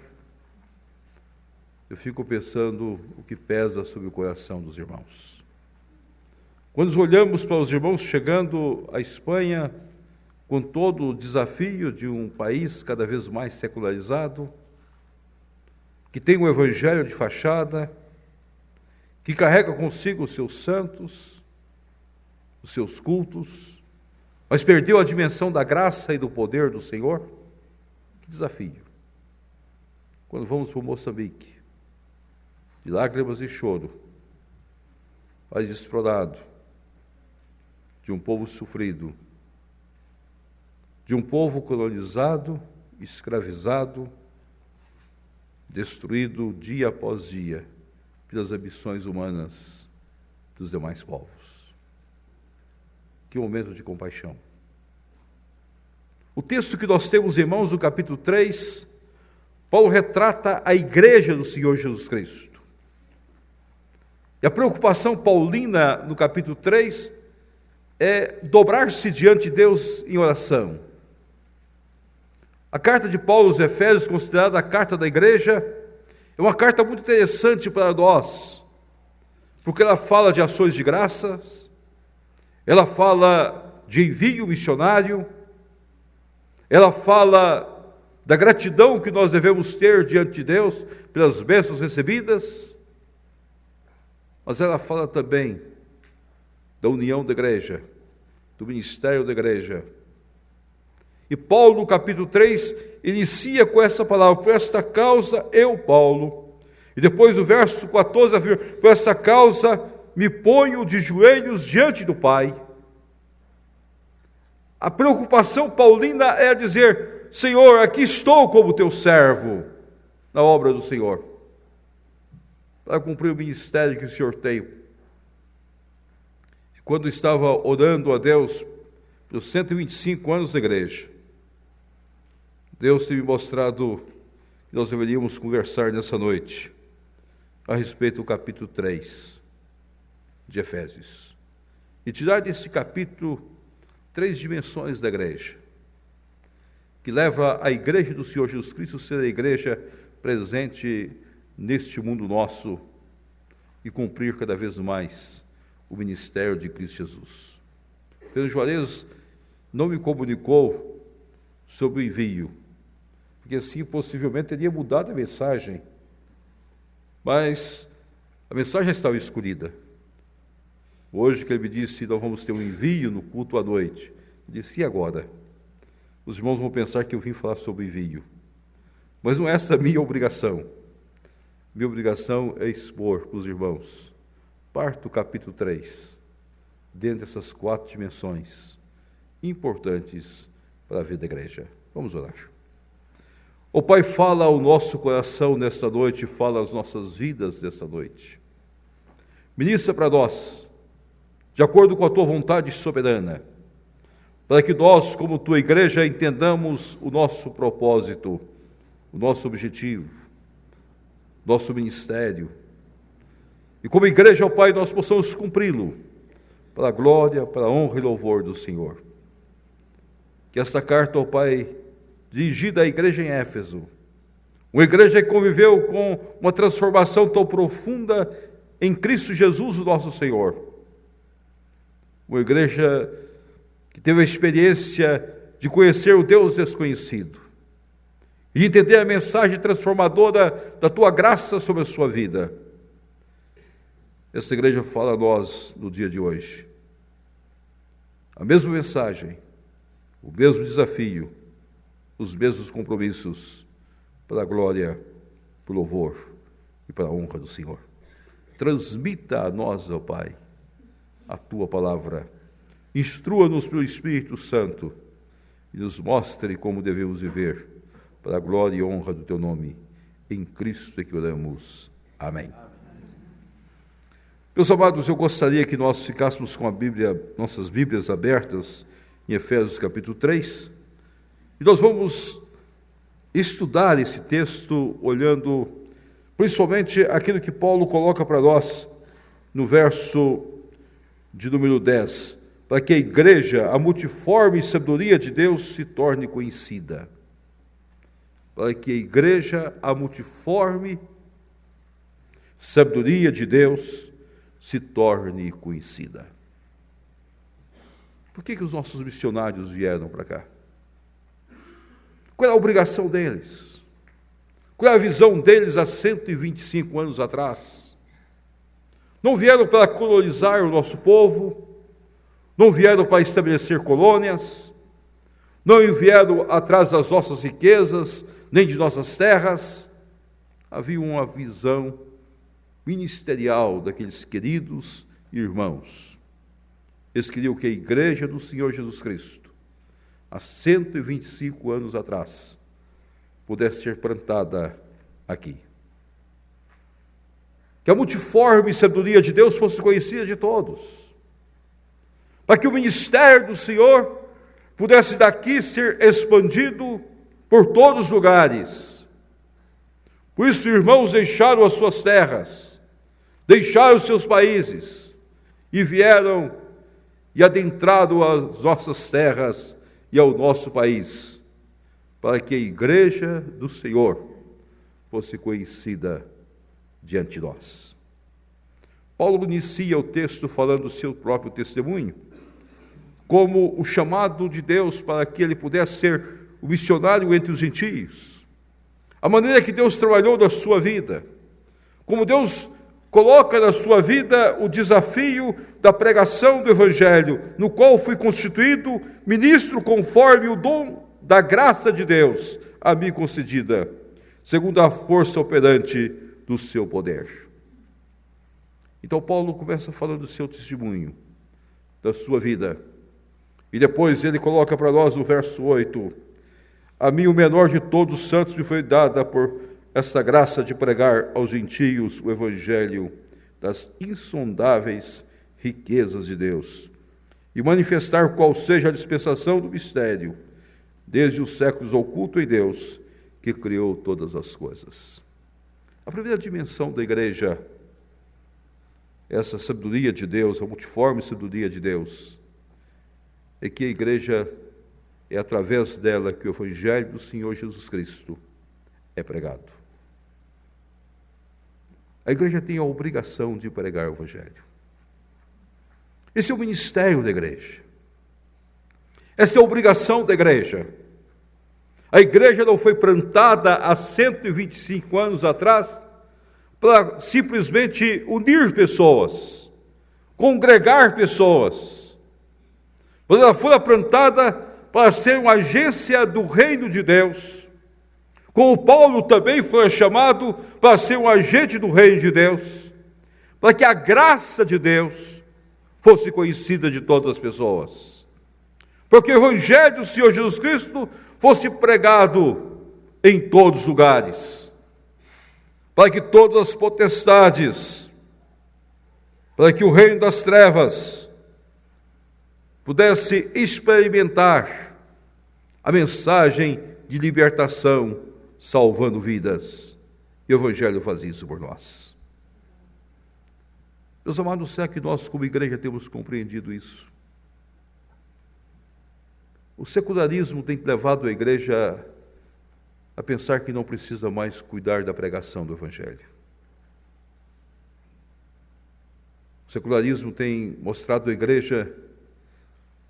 eu fico pensando o que pesa sobre o coração dos irmãos. Quando olhamos para os irmãos chegando à Espanha, com todo o desafio de um país cada vez mais secularizado, que tem o Evangelho de fachada, que carrega consigo os seus santos, os seus cultos, mas perdeu a dimensão da graça e do poder do Senhor? Que desafio! Quando vamos para Moçambique, de lágrimas e choro, país explorado, de um povo sofrido, de um povo colonizado, escravizado, destruído dia após dia pelas ambições humanas dos demais povos. Que momento de compaixão. O texto que nós temos, irmãos, no capítulo 3, Paulo retrata a igreja do Senhor Jesus Cristo. E a preocupação paulina no capítulo 3 é dobrar-se diante de Deus em oração. A carta de Paulo aos Efésios, considerada a carta da igreja, é uma carta muito interessante para nós, porque ela fala de ações de graças, ela fala de envio missionário, ela fala da gratidão que nós devemos ter diante de Deus pelas bênçãos recebidas, mas ela fala também da união da igreja, do ministério da igreja. E Paulo, no capítulo 3, inicia com essa palavra: por esta causa eu, Paulo. E depois o verso 14 afirma: por esta causa me ponho de joelhos diante do Pai. A preocupação paulina é dizer: Senhor, aqui estou como teu servo na obra do Senhor, para cumprir o ministério que o Senhor tem. Quando estava orando a Deus pelos 125 anos da igreja, Deus tem me mostrado que nós deveríamos conversar nessa noite a respeito do capítulo 3 de Efésios. E tirar desse capítulo 3 dimensões da igreja, que leva a igreja do Senhor Jesus Cristo a ser a igreja presente neste mundo nosso e cumprir cada vez mais o ministério de Cristo Jesus. Pedro Juarez não me comunicou sobre o envio, porque assim possivelmente teria mudado a mensagem, mas a mensagem já estava escolhida. Hoje que ele me disse: nós vamos ter um envio no culto à noite, eu disse: e agora? Os irmãos vão pensar que eu vim falar sobre envio, mas não é essa a minha obrigação. Minha obrigação é expor para os irmãos parte do capítulo 3, dentro dessas 4 dimensões importantes para a vida da igreja. Vamos orar. O Pai, fala ao nosso coração nesta noite, fala às nossas vidas nesta noite. Ministra para nós, de acordo com a Tua vontade soberana, para que nós, como Tua igreja, entendamos o nosso propósito, o nosso objetivo, nosso ministério. E como igreja, ó Pai, nós possamos cumpri-lo, para a glória, para a honra e louvor do Senhor. Que esta carta, ó Pai, dirigida à igreja em Éfeso, uma igreja que conviveu com uma transformação tão profunda em Cristo Jesus, o nosso Senhor, uma igreja que teve a experiência de conhecer o Deus desconhecido e entender a mensagem transformadora da Tua graça sobre a sua vida. Essa igreja fala a nós no dia de hoje a mesma mensagem, o mesmo desafio, os mesmos compromissos, para a glória, para o louvor e para a honra do Senhor. Transmita a nós, ó Pai, a tua palavra. Instrua-nos pelo Espírito Santo e nos mostre como devemos viver, para a glória e honra do teu nome. Em Cristo é que oramos. Amém. Meus amados, eu gostaria que nós ficássemos com a Bíblia, nossas Bíblias abertas em Efésios capítulo 3, e nós vamos estudar esse texto olhando principalmente aquilo que Paulo coloca para nós no verso de número 10, para que a igreja, a multiforme sabedoria de Deus se torne conhecida. Para que a igreja, a multiforme sabedoria de Deus se torne conhecida. Por que os nossos missionários vieram para cá? Qual é a obrigação deles? Qual é a visão deles há 125 anos atrás? Não vieram para colonizar o nosso povo, não vieram para estabelecer colônias, não vieram atrás das nossas riquezas, nem de nossas terras. Havia uma visão ministerial daqueles queridos irmãos. Eles queriam que a igreja do Senhor Jesus Cristo, há 125 anos atrás, pudesse ser plantada aqui. Que a multiforme sabedoria de Deus fosse conhecida de todos, para que o ministério do Senhor pudesse daqui ser expandido por todos os lugares. Por isso, irmãos deixaram as suas terras, deixaram os seus países e vieram e adentraram as nossas terras e ao nosso país, para que a igreja do Senhor fosse conhecida diante de nós. Paulo inicia o texto falando do seu próprio testemunho, como o chamado de Deus para que ele pudesse ser o missionário entre os gentios, a maneira que Deus trabalhou na sua vida, como Deus coloca na sua vida o desafio da pregação do Evangelho, no qual fui constituído ministro conforme o dom da graça de Deus a mim concedida, segundo a força operante do seu poder. Então Paulo começa falando do seu testemunho, da sua vida, e depois ele coloca para nós no verso 8, a mim o menor de todos os santos me foi dada por essa graça de pregar aos gentios o evangelho das insondáveis riquezas de Deus e manifestar qual seja a dispensação do mistério, desde os séculos oculto em Deus, que criou todas as coisas. A primeira dimensão da igreja, essa sabedoria de Deus, a multiforme sabedoria de Deus, é que a igreja é através dela que o evangelho do Senhor Jesus Cristo é pregado. A igreja tem a obrigação de pregar o evangelho. Esse é o ministério da igreja. Esta é a obrigação da igreja. A igreja não foi plantada há 125 anos atrás para simplesmente unir pessoas, congregar pessoas, mas ela foi plantada para ser uma agência do reino de Deus, como Paulo também foi chamado para ser um agente do reino de Deus, para que a graça de Deus fosse conhecida de todas as pessoas, para que o evangelho do Senhor Jesus Cristo fosse pregado em todos os lugares, para que todas as potestades, para que o reino das trevas pudesse experimentar a mensagem de libertação, salvando vidas. E o Evangelho faz isso por nós. Meus amados, será que nós como igreja temos compreendido isso? O secularismo tem levado a igreja a pensar que não precisa mais cuidar da pregação do Evangelho. O secularismo tem mostrado à igreja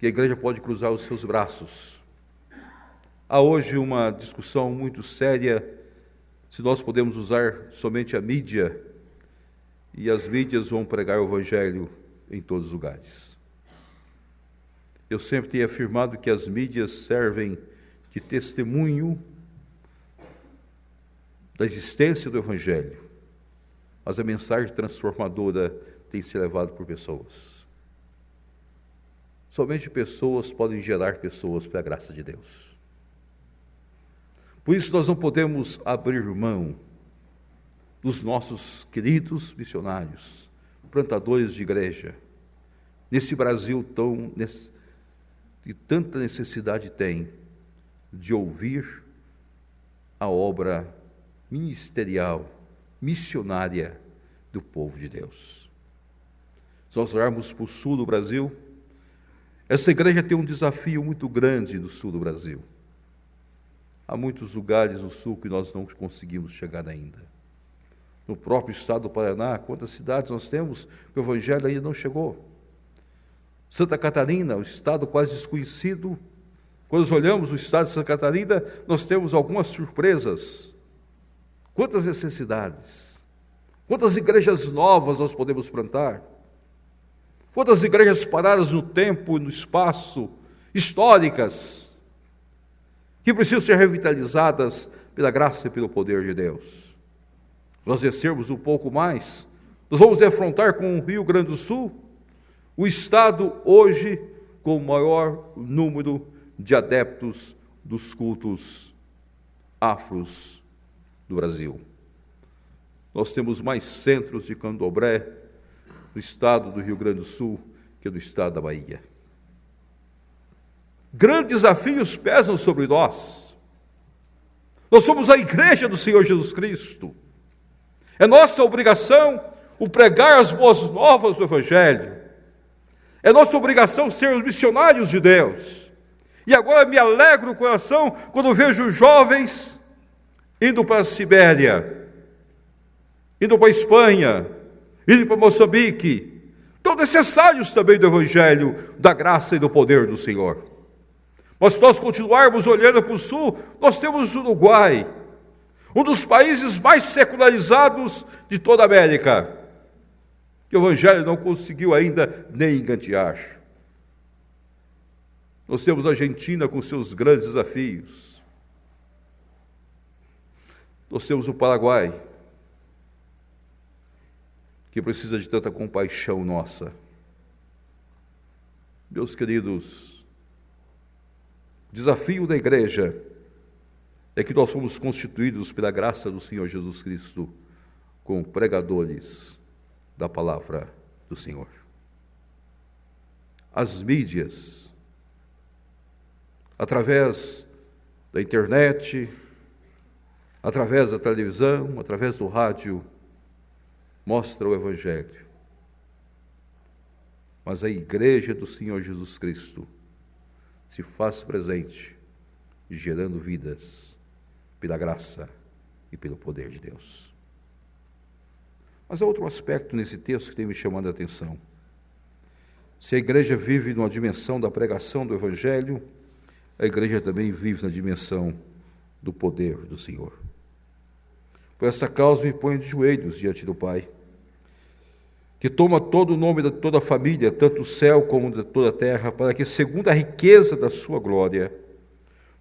que a igreja pode cruzar os seus braços. Há hoje uma discussão muito séria se nós podemos usar somente a mídia, e as mídias vão pregar o Evangelho em todos os lugares. Eu sempre tenho afirmado que as mídias servem de testemunho da existência do Evangelho, mas a mensagem transformadora tem se levado por pessoas. Somente pessoas podem gerar pessoas pela graça de Deus. Por isso nós não podemos abrir mão dos nossos queridos missionários, plantadores de igreja, nesse Brasil que tanta necessidade tem de ouvir a obra ministerial, missionária do povo de Deus. Se nós olharmos para o sul do Brasil, essa igreja tem um desafio muito grande no sul do Brasil. Há muitos lugares no sul que nós não conseguimos chegar ainda. No próprio estado do Paraná, quantas cidades nós temos que o evangelho ainda não chegou? Santa Catarina, um estado quase desconhecido. Quando nós olhamos o estado de Santa Catarina, nós temos algumas surpresas. Quantas necessidades, quantas igrejas novas nós podemos plantar, quantas igrejas paradas no tempo e no espaço, históricas, que precisam ser revitalizadas pela graça e pelo poder de Deus. Nós descermos um pouco mais, nós vamos defrontar com o Rio Grande do Sul, o estado hoje com o maior número de adeptos dos cultos afros do Brasil. Nós temos mais centros de candomblé no estado do Rio Grande do Sul que no estado da Bahia. Grandes desafios pesam sobre nós. Nós somos a igreja do Senhor Jesus Cristo. É nossa obrigação o pregar as boas novas do Evangelho. É nossa obrigação ser os missionários de Deus. E agora me alegra o coração quando vejo jovens indo para a Sibéria, indo para a Espanha, indo para Moçambique, tão necessários também do Evangelho, da graça e do poder do Senhor. Mas se nós continuarmos olhando para o sul, nós temos o Uruguai, um dos países mais secularizados de toda a América, que o Evangelho não conseguiu ainda nem engantear. Nós temos a Argentina com seus grandes desafios. Nós temos o Paraguai, que precisa de tanta compaixão nossa. Meus queridos, o desafio da igreja é que nós somos constituídos pela graça do Senhor Jesus Cristo como pregadores da palavra do Senhor. As mídias, através da internet, através da televisão, através do rádio, mostra o Evangelho. Mas a igreja do Senhor Jesus Cristo se faz presente, gerando vidas pela graça e pelo poder de Deus. Mas há outro aspecto nesse texto que tem me chamado a atenção. Se a igreja vive numa dimensão da pregação do Evangelho, a igreja também vive na dimensão do poder do Senhor. Por esta causa me ponho de joelhos diante do Pai, que toma todo o nome de toda a família, tanto o céu como de toda a terra, para que, segundo a riqueza da sua glória,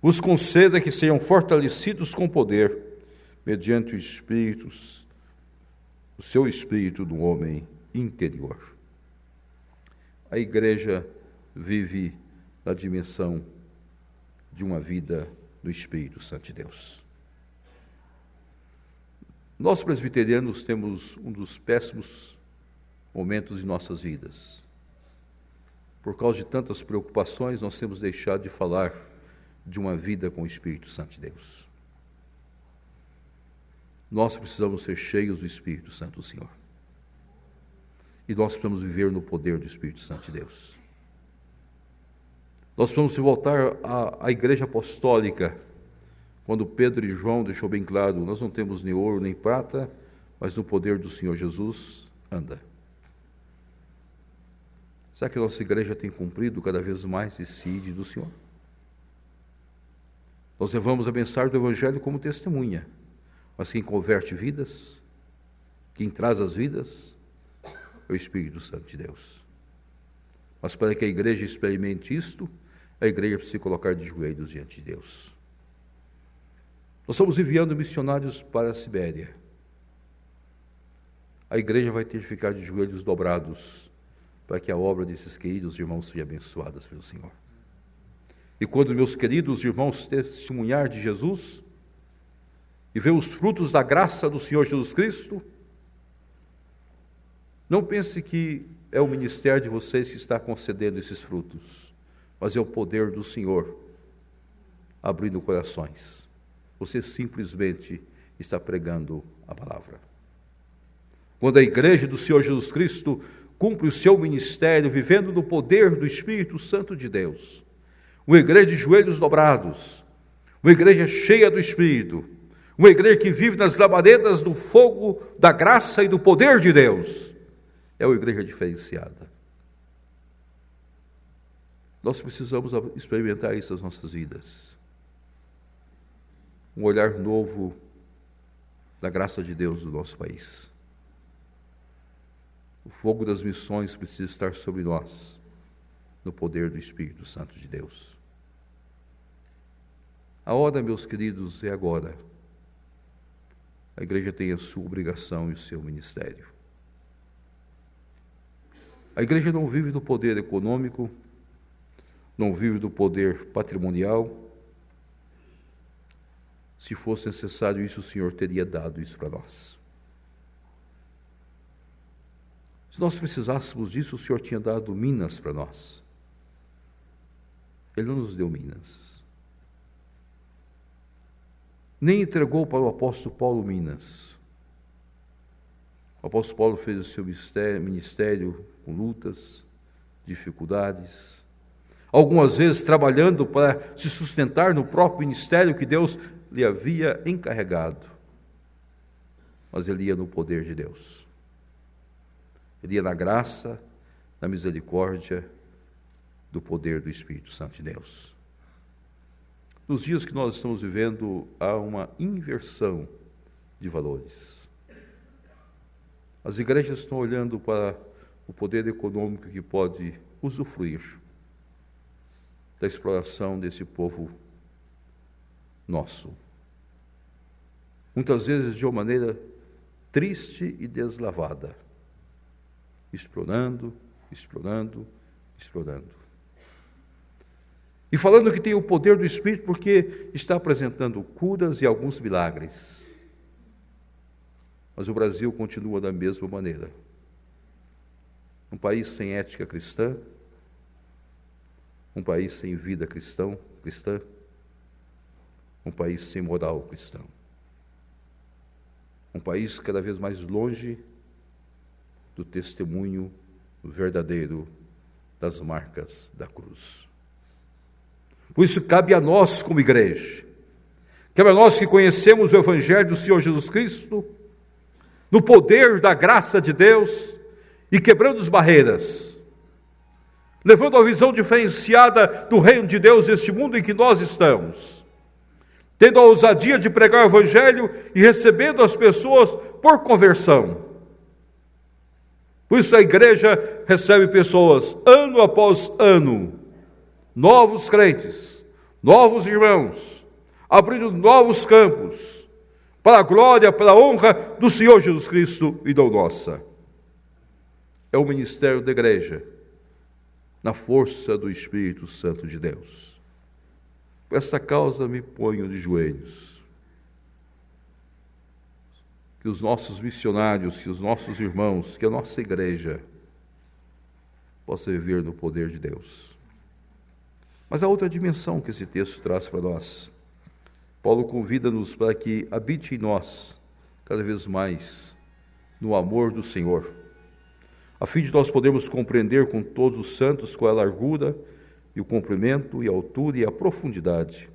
vos conceda que sejam fortalecidos com poder, mediante o seu Espírito do homem interior. A igreja vive na dimensão de uma vida do Espírito Santo de Deus. Nós presbiterianos temos um dos péssimos momentos de nossas vidas. Por causa de tantas preocupações, nós temos deixado de falar de uma vida com o Espírito Santo de Deus. Nós precisamos ser cheios do Espírito Santo do Senhor. E nós precisamos viver no poder do Espírito Santo de Deus. Nós precisamos voltar à igreja apostólica, quando Pedro e João deixou bem claro, nós não temos nem ouro nem prata, mas no poder do Senhor Jesus anda. Será que a nossa igreja tem cumprido cada vez mais esse ID do Senhor? Nós levamos a mensagem do Evangelho como testemunha, mas quem converte vidas, quem traz as vidas, é o Espírito Santo de Deus. Mas para que a igreja experimente isto, a igreja precisa se colocar de joelhos diante de Deus. Nós estamos enviando missionários para a Sibéria. A igreja vai ter que ficar de joelhos dobrados para que a obra desses queridos irmãos seja abençoada pelo Senhor. E quando meus queridos irmãos testemunhar de Jesus e ver os frutos da graça do Senhor Jesus Cristo, não pense que é o ministério de vocês que está concedendo esses frutos, mas é o poder do Senhor abrindo corações. Você simplesmente está pregando a palavra. Quando a igreja do Senhor Jesus Cristo cumpre o seu ministério, vivendo no poder do Espírito Santo de Deus, uma igreja de joelhos dobrados, uma igreja cheia do Espírito, uma igreja que vive nas labaredas do fogo da graça e do poder de Deus, é uma igreja diferenciada. Nós precisamos experimentar isso nas nossas vidas. Um olhar novo da graça de Deus no nosso país. O fogo das missões precisa estar sobre nós, no poder do Espírito Santo de Deus. A hora, meus queridos, é agora. A igreja tem a sua obrigação e o seu ministério. A igreja não vive do poder econômico, não vive do poder patrimonial. Se fosse necessário isso, o Senhor teria dado isso para nós. Se nós precisássemos disso, o Senhor tinha dado Minas para nós. Ele não nos deu Minas. Nem entregou para o apóstolo Paulo Minas. O apóstolo Paulo fez o seu ministério com lutas, dificuldades, algumas vezes trabalhando para se sustentar no próprio ministério que Deus lhe havia encarregado. Mas ele ia no poder de Deus. Ele ia na graça, na misericórdia do poder do Espírito Santo de Deus. Nos dias que nós estamos vivendo, há uma inversão de valores. As igrejas estão olhando para o poder econômico que pode usufruir da exploração desse povo nosso. Muitas vezes de uma maneira triste e deslavada. Explorando. E falando que tem o poder do Espírito porque está apresentando curas e alguns milagres. Mas o Brasil continua da mesma maneira. Um país sem ética cristã, um país sem vida cristã, um país sem moral cristã. Um país cada vez mais longe do testemunho verdadeiro das marcas da cruz. Por isso cabe a nós como igreja, cabe a nós que conhecemos o Evangelho do Senhor Jesus Cristo, no poder da graça de Deus e quebrando as barreiras, levando a visão diferenciada do reino de Deus neste mundo em que nós estamos, tendo a ousadia de pregar o Evangelho e recebendo as pessoas por conversão. Por isso a igreja recebe pessoas, ano após ano, novos crentes, novos irmãos, abrindo novos campos, para a glória, para a honra do Senhor Jesus Cristo e da nossa. É o ministério da igreja, na força do Espírito Santo de Deus. Por esta causa me ponho de joelhos. Que os nossos missionários, que os nossos irmãos, que a nossa igreja possa viver no poder de Deus. Mas há outra dimensão que esse texto traz para nós. Paulo convida-nos para que habite em nós, cada vez mais, no amor do Senhor, a fim de nós podermos compreender com todos os santos qual é a largura, e o comprimento, e a altura, e a profundidade,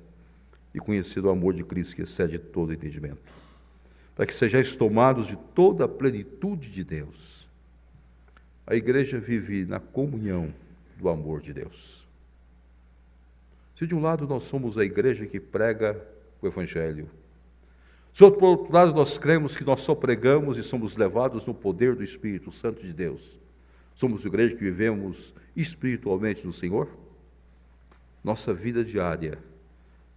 e conhecer o amor de Cristo que excede todo entendimento, para que sejais tomados de toda a plenitude de Deus. A igreja vive na comunhão do amor de Deus. Se de um lado nós somos a igreja que prega o Evangelho, se por outro lado nós cremos que nós só pregamos e somos levados no poder do Espírito Santo de Deus, somos a igreja que vivemos espiritualmente no Senhor, nossa vida diária,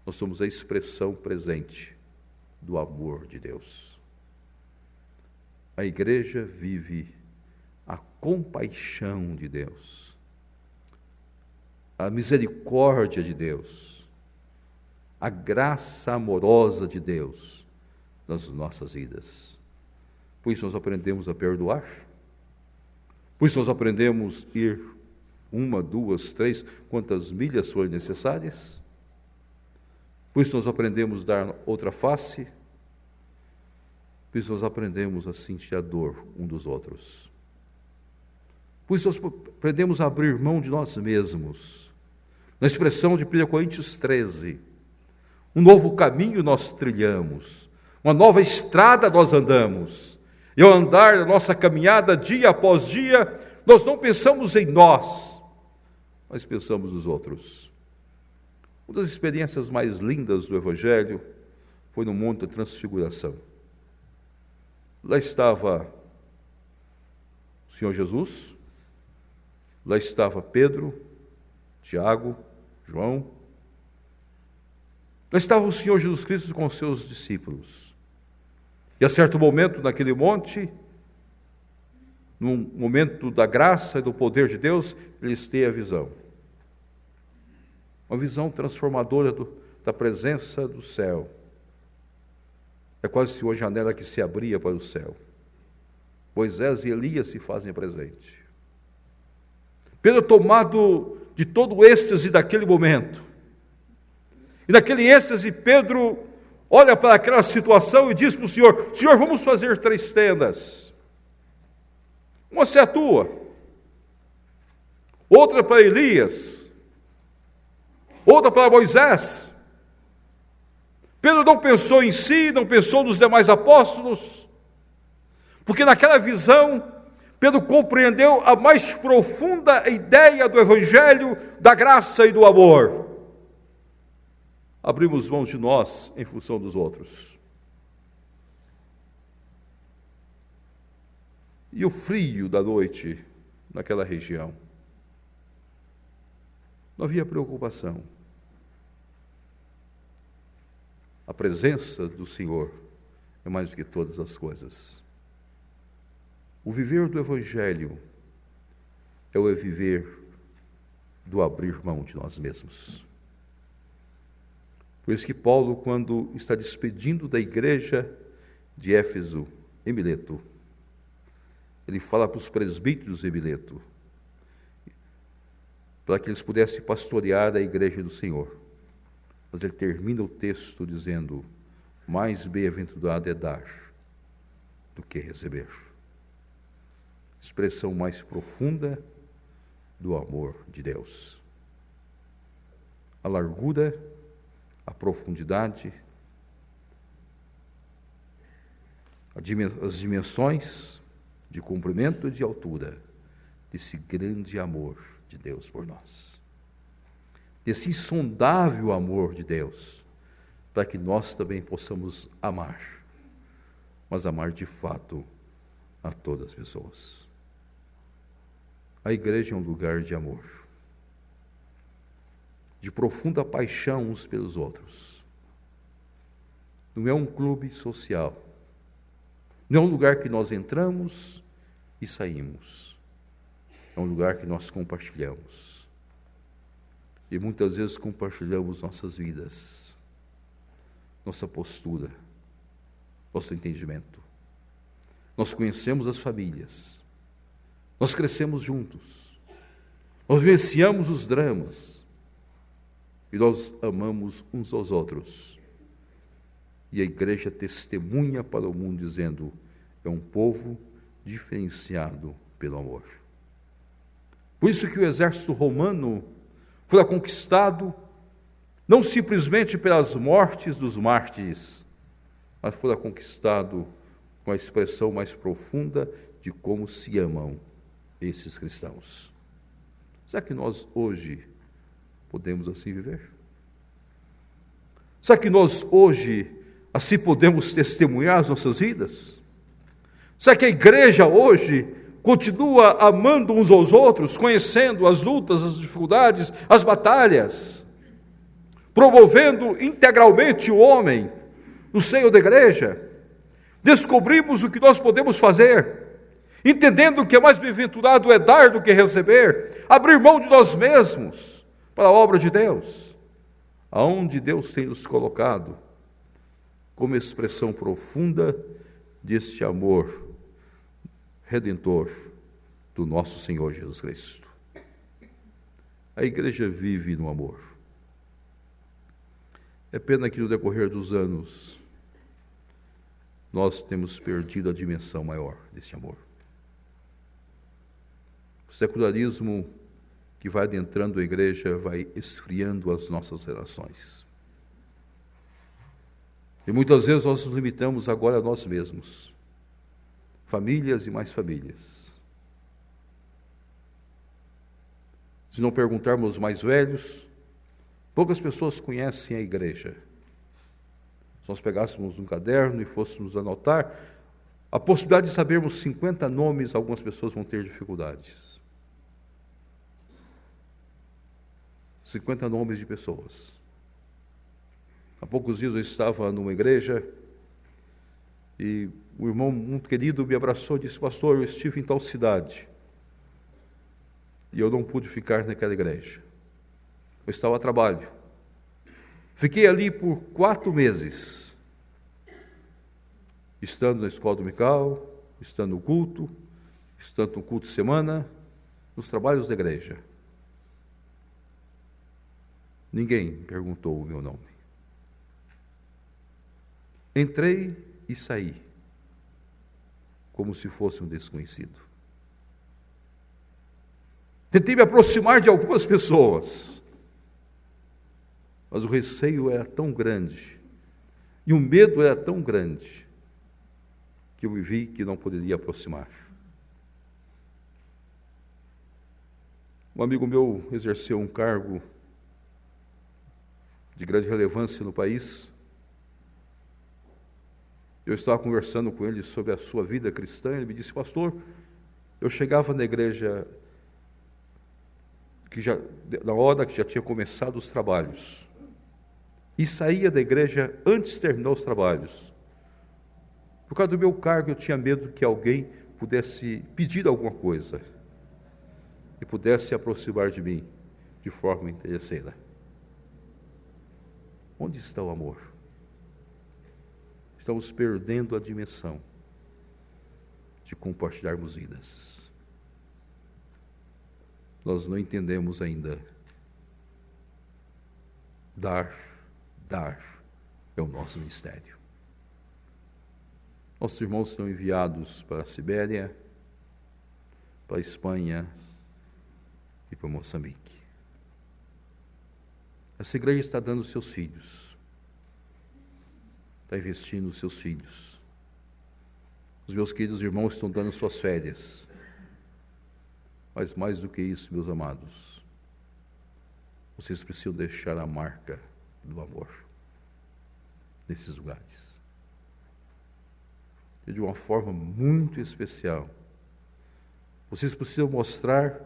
nós somos a expressão presente do amor de Deus. A igreja vive a compaixão de Deus, a misericórdia de Deus, a graça amorosa de Deus nas nossas vidas. Por isso nós aprendemos a perdoar, por isso nós aprendemos a ir 1, 2, 3, quantas milhas forem necessárias, por isso nós aprendemos a dar outra face, por isso nós aprendemos a sentir a dor um dos outros, por isso nós aprendemos a abrir mão de nós mesmos. Na expressão de 1 Coríntios 13, um novo caminho nós trilhamos, uma nova estrada nós andamos, e ao andar a nossa caminhada dia após dia, nós não pensamos em nós, mas pensamos nos outros. Uma das experiências mais lindas do Evangelho foi no Monte da Transfiguração. Lá estava o Senhor Jesus, lá estava Pedro, Tiago, João, lá estava o Senhor Jesus Cristo com os seus discípulos. E a certo momento, naquele monte, num momento da graça e do poder de Deus, eles têm a visão. Uma visão transformadora da presença do céu. É quase se uma janela que se abria para o céu. Moisés e Elias se fazem presente. Pedro, tomado de todo o êxtase daquele momento, e naquele êxtase, Pedro olha para aquela situação e diz para o Senhor: Senhor, vamos fazer 3 tendas. Uma é a tua, outra para Elias, outra para Moisés. Pedro não pensou em si, não pensou nos demais apóstolos, porque naquela visão, Pedro compreendeu a mais profunda ideia do Evangelho, da graça e do amor. Abrimos mão de nós em função dos outros. E o frio da noite naquela região. Não havia preocupação. A presença do Senhor é mais do que todas as coisas. O viver do Evangelho é o viver do abrir mão de nós mesmos. Por isso que Paulo, quando está despedindo da igreja de Éfeso, em Mileto, ele fala para os presbíteros em Mileto, para que eles pudessem pastorear a igreja do Senhor. Mas ele termina o texto dizendo: mais bem-aventurado é dar do que receber. Expressão mais profunda do amor de Deus. A largura, a profundidade, as dimensões de comprimento e de altura desse grande amor de Deus por nós. Desse insondável amor de Deus, para que nós também possamos amar, mas amar de fato a todas as pessoas. A igreja é um lugar de amor, de profunda paixão uns pelos outros. Não é um clube social, não é um lugar que nós entramos e saímos, é um lugar que nós compartilhamos. E muitas vezes compartilhamos nossas vidas, nossa postura, nosso entendimento. Nós conhecemos as famílias, nós crescemos juntos, nós vivenciamos os dramas, e nós amamos uns aos outros. E a igreja testemunha para o mundo dizendo: é um povo diferenciado pelo amor. Por isso que o exército romano foi conquistado não simplesmente pelas mortes dos mártires, mas foi conquistado com a expressão mais profunda de como se amam esses cristãos. Será que nós hoje podemos assim viver? Será que nós hoje assim podemos testemunhar as nossas vidas? Será que a igreja hoje continua amando uns aos outros, conhecendo as lutas, as dificuldades, as batalhas, promovendo integralmente o homem no seio da igreja? Descobrimos o que nós podemos fazer entendendo que é mais bem-aventurado é dar do que receber, abrir mão de nós mesmos para a obra de Deus, aonde Deus tem nos colocado como expressão profunda deste amor redentor do nosso Senhor Jesus Cristo. A igreja vive no amor. É pena que no decorrer dos anos nós temos perdido a dimensão maior desse amor. O secularismo que vai adentrando a igreja vai esfriando as nossas relações. E muitas vezes nós nos limitamos agora a nós mesmos, famílias e mais famílias. Se não perguntarmos aos mais velhos, poucas pessoas conhecem a igreja. Se nós pegássemos um caderno e fôssemos anotar, a possibilidade de sabermos 50 nomes, algumas pessoas vão ter dificuldades. 50 nomes de pessoas. Há poucos dias eu estava numa igreja e o irmão muito querido me abraçou e disse: pastor, eu estive em tal cidade e eu não pude ficar naquela igreja. Eu estava a trabalho. Fiquei ali por 4 meses, estando na escola dominical, estando no culto, estando no culto de semana, nos trabalhos da igreja. Ninguém perguntou o meu nome. Entrei e saí, como se fosse um desconhecido. Tentei me aproximar de algumas pessoas, mas o receio era tão grande, e o medo era tão grande, que eu me vi que não poderia aproximar. Um amigo meu exerceu um cargo de grande relevância no país. Eu estava conversando com ele sobre a sua vida cristã, ele me disse: pastor, eu chegava na igreja na hora que já tinha começado os trabalhos, e saía da igreja antes de terminar os trabalhos. Por causa do meu cargo, eu tinha medo que alguém pudesse pedir alguma coisa e pudesse se aproximar de mim de forma interesseira. Onde está o amor? Estamos perdendo a dimensão de compartilharmos vidas. Nós não entendemos ainda. Dar é o nosso ministério. Nossos irmãos são enviados para a Sibéria, para a Espanha e para Moçambique. Essa igreja está dando os seus filhos, está investindo nos seus filhos. Os meus queridos irmãos estão dando suas férias. Mas mais do que isso, meus amados, vocês precisam deixar a marca do amor nesses lugares. E de uma forma muito especial, vocês precisam mostrar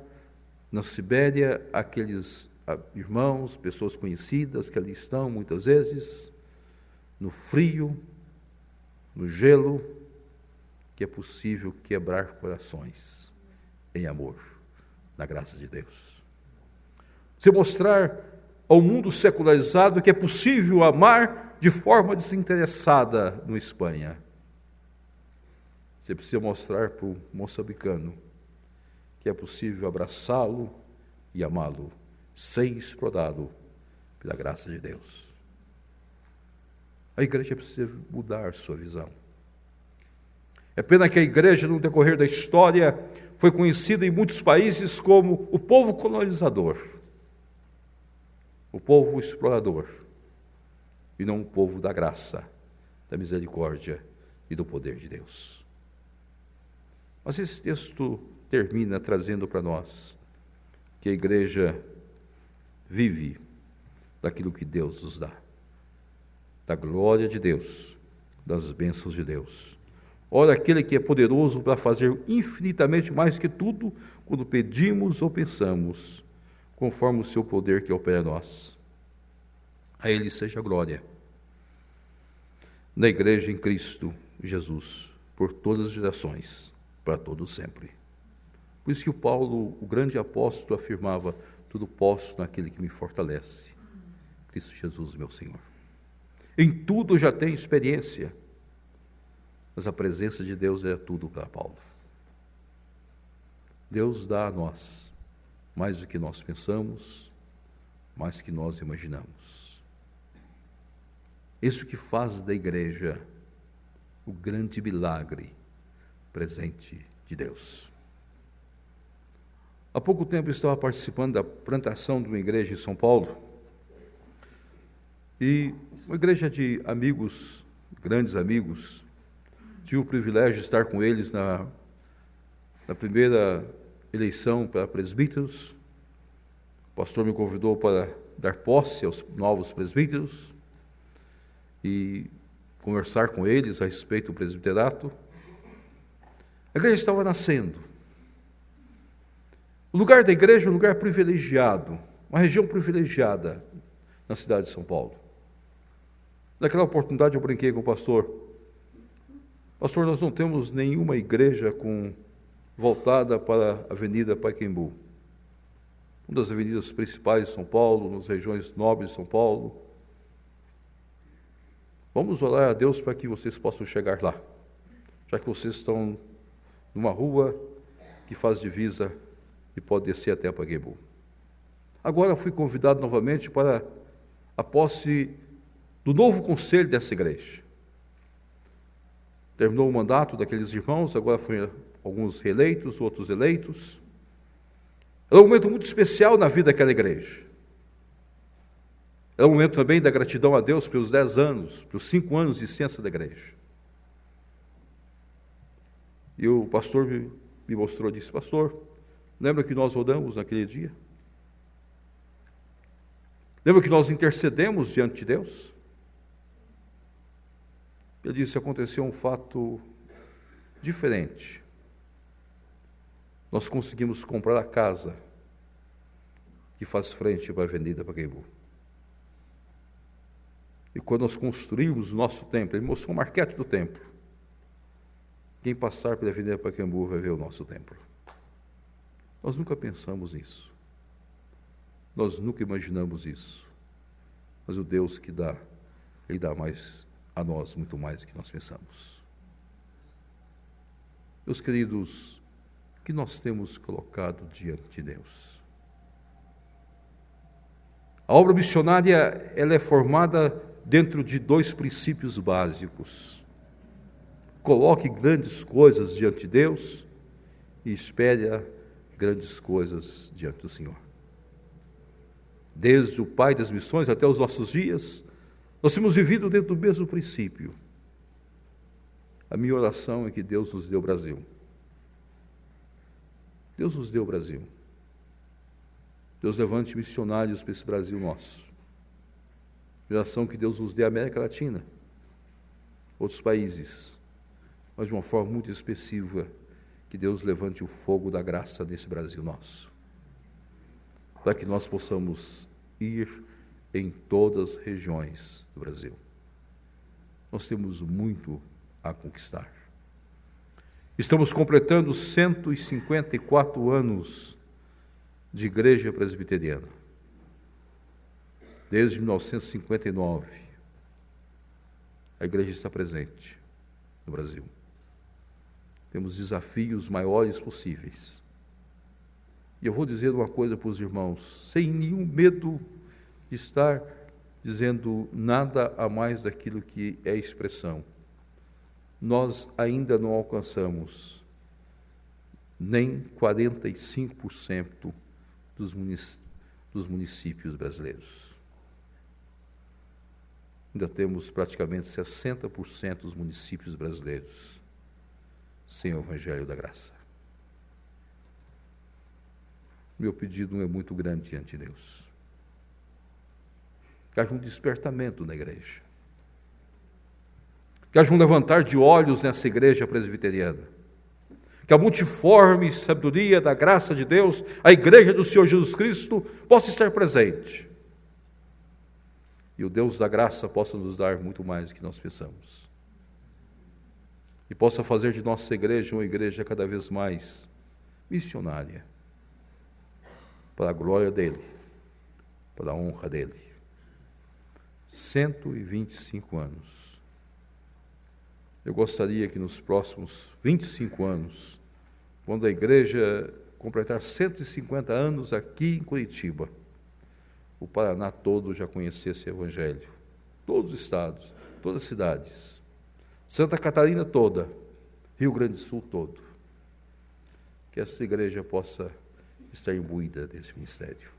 na Sibéria aqueles irmãos, pessoas conhecidas que ali estão muitas vezes, no frio, no gelo, que é possível quebrar corações em amor, na graça de Deus. Você mostrar ao mundo secularizado que é possível amar de forma desinteressada no Espanha. Você precisa mostrar para o moçambicano que é possível abraçá-lo e amá-lo, sem explorá-lo pela graça de Deus. A igreja precisa mudar sua visão. É pena que a igreja, no decorrer da história, foi conhecida em muitos países como o povo colonizador, o povo explorador, e não o povo da graça, da misericórdia e do poder de Deus. Mas esse texto termina trazendo para nós que a igreja vive daquilo que Deus nos dá, da glória de Deus, das bênçãos de Deus. Ora, aquele que é poderoso para fazer infinitamente mais que tudo, quando pedimos ou pensamos, conforme o seu poder que opera em nós. A Ele seja a glória, na igreja em Cristo Jesus, por todas as gerações, para todo sempre. Por isso que o Paulo, o grande apóstolo, afirmava: tudo posso naquele que me fortalece, Cristo Jesus, meu Senhor. Em tudo já tenho experiência, mas a presença de Deus é tudo para Paulo. Deus dá a nós mais do que nós pensamos, mais do que nós imaginamos. Isso que faz da igreja o grande milagre presente de Deus. Há pouco tempo eu estava participando da plantação de uma igreja em São Paulo, e uma igreja de amigos, grandes amigos. Tive o privilégio de estar com eles na primeira eleição para presbíteros. O pastor me convidou para dar posse aos novos presbíteros e conversar com eles a respeito do presbiterato. A igreja estava nascendo. O lugar da igreja é um lugar privilegiado, uma região privilegiada na cidade de São Paulo. Naquela oportunidade eu brinquei com o pastor: pastor, nós não temos nenhuma igreja voltada para a Avenida Pacaembu, uma das avenidas principais de São Paulo, nas regiões nobres de São Paulo. Vamos orar a Deus para que vocês possam chegar lá, já que vocês estão numa rua que faz divisa e pode descer até a Pacaembu. Agora fui convidado novamente para a posse do novo conselho dessa igreja. Terminou o mandato daqueles irmãos, agora foram alguns reeleitos, outros eleitos. É um momento muito especial na vida daquela igreja. É um momento também da gratidão a Deus pelos 10 anos, pelos 5 anos de existência da igreja. E o pastor me mostrou, disse: pastor, lembra que nós oramos naquele dia? Lembra que nós intercedemos diante de Deus? Ele disse: aconteceu um fato diferente. Nós conseguimos comprar a casa que faz frente para a Avenida Pacaembu. E quando nós construímos o nosso templo, ele mostrou uma maquete do templo. Quem passar pela Avenida Pacaembu vai ver o nosso templo. Nós nunca pensamos nisso. Nós nunca imaginamos isso. Mas o Deus que dá, Ele dá mais a nós, muito mais do que nós pensamos. Meus queridos, o que nós temos colocado diante de Deus? A obra missionária, ela é formada dentro de 2 princípios básicos. Coloque grandes coisas diante de Deus e espere grandes coisas diante do Senhor. Desde o pai das missões até os nossos dias, nós temos vivido dentro do mesmo princípio. A minha oração é que Deus nos dê o Brasil. Deus nos deu o Brasil. Deus levante missionários para esse Brasil nosso. Minha oração é que Deus nos dê a América Latina, outros países, mas de uma forma muito expressiva, que Deus levante o fogo da graça nesse Brasil nosso, para que nós possamos ir em todas as regiões do Brasil. Nós temos muito a conquistar. Estamos completando 154 anos de igreja presbiteriana. Desde 1959, a igreja está presente no Brasil. Temos desafios maiores possíveis. E eu vou dizer uma coisa para os irmãos, sem nenhum medo de estar dizendo nada a mais daquilo que é expressão. Nós ainda não alcançamos nem 45% dos municípios brasileiros. Ainda temos praticamente 60% dos municípios brasileiros sem o Evangelho da Graça. Meu pedido não é muito grande diante de Deus. Que haja um despertamento na igreja. Que haja um levantar de olhos nessa igreja presbiteriana. Que a multiforme sabedoria da graça de Deus, a igreja do Senhor Jesus Cristo, possa estar presente. E o Deus da graça possa nos dar muito mais do que nós pensamos. e possa fazer de nossa igreja uma igreja cada vez mais missionária, para a glória dele, para a honra dele. 125 anos. Eu gostaria que nos próximos 25 anos, quando a igreja completar 150 anos aqui em Curitiba, o Paraná todo já conhecesse o Evangelho. Todos os estados, todas as cidades, Santa Catarina toda, Rio Grande do Sul todo. Que essa igreja possa estar imbuída desse ministério.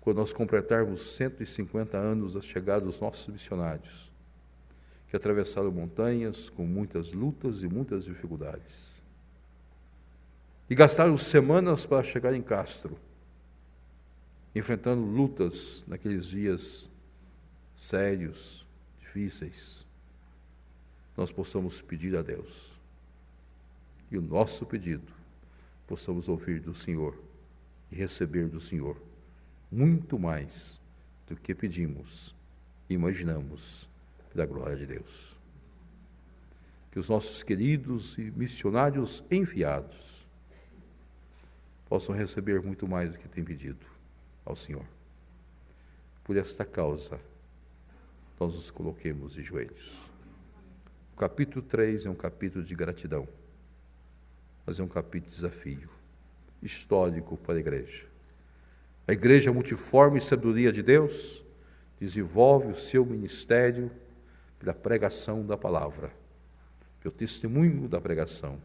Quando nós completarmos 150 anos da chegada dos nossos missionários, que atravessaram montanhas com muitas lutas e muitas dificuldades, e gastaram semanas para chegar em Castro, enfrentando lutas naqueles dias sérios, difíceis, nós possamos pedir a Deus, e o nosso pedido possamos ouvir do Senhor e receber do Senhor muito mais do que pedimos e imaginamos da glória de Deus. Que os nossos queridos e missionários enviados possam receber muito mais do que têm pedido ao Senhor. Por esta causa, nós nos coloquemos de joelhos. O capítulo 3 é um capítulo de gratidão, mas é um capítulo de desafio histórico para a igreja. A igreja multiforme e sabedoria de Deus desenvolve o seu ministério pela pregação da palavra, pelo testemunho da pregação.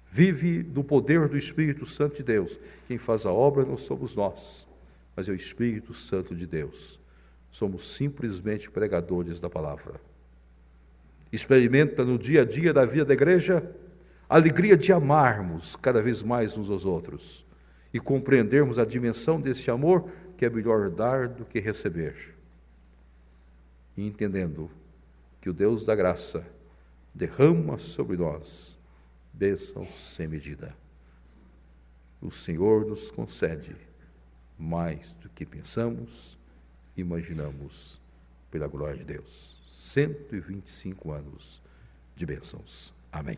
Vive do poder do Espírito Santo de Deus. Quem faz a obra não somos nós, mas é o Espírito Santo de Deus. Somos simplesmente pregadores da palavra. Experimenta no dia a dia da vida da igreja a alegria de amarmos cada vez mais uns aos outros e compreendermos a dimensão desse amor, que é melhor dar do que receber. E entendendo que o Deus da graça derrama sobre nós bênçãos sem medida. O Senhor nos concede mais do que pensamos, imaginamos, pela glória de Deus. 125 anos de bênçãos. Amém.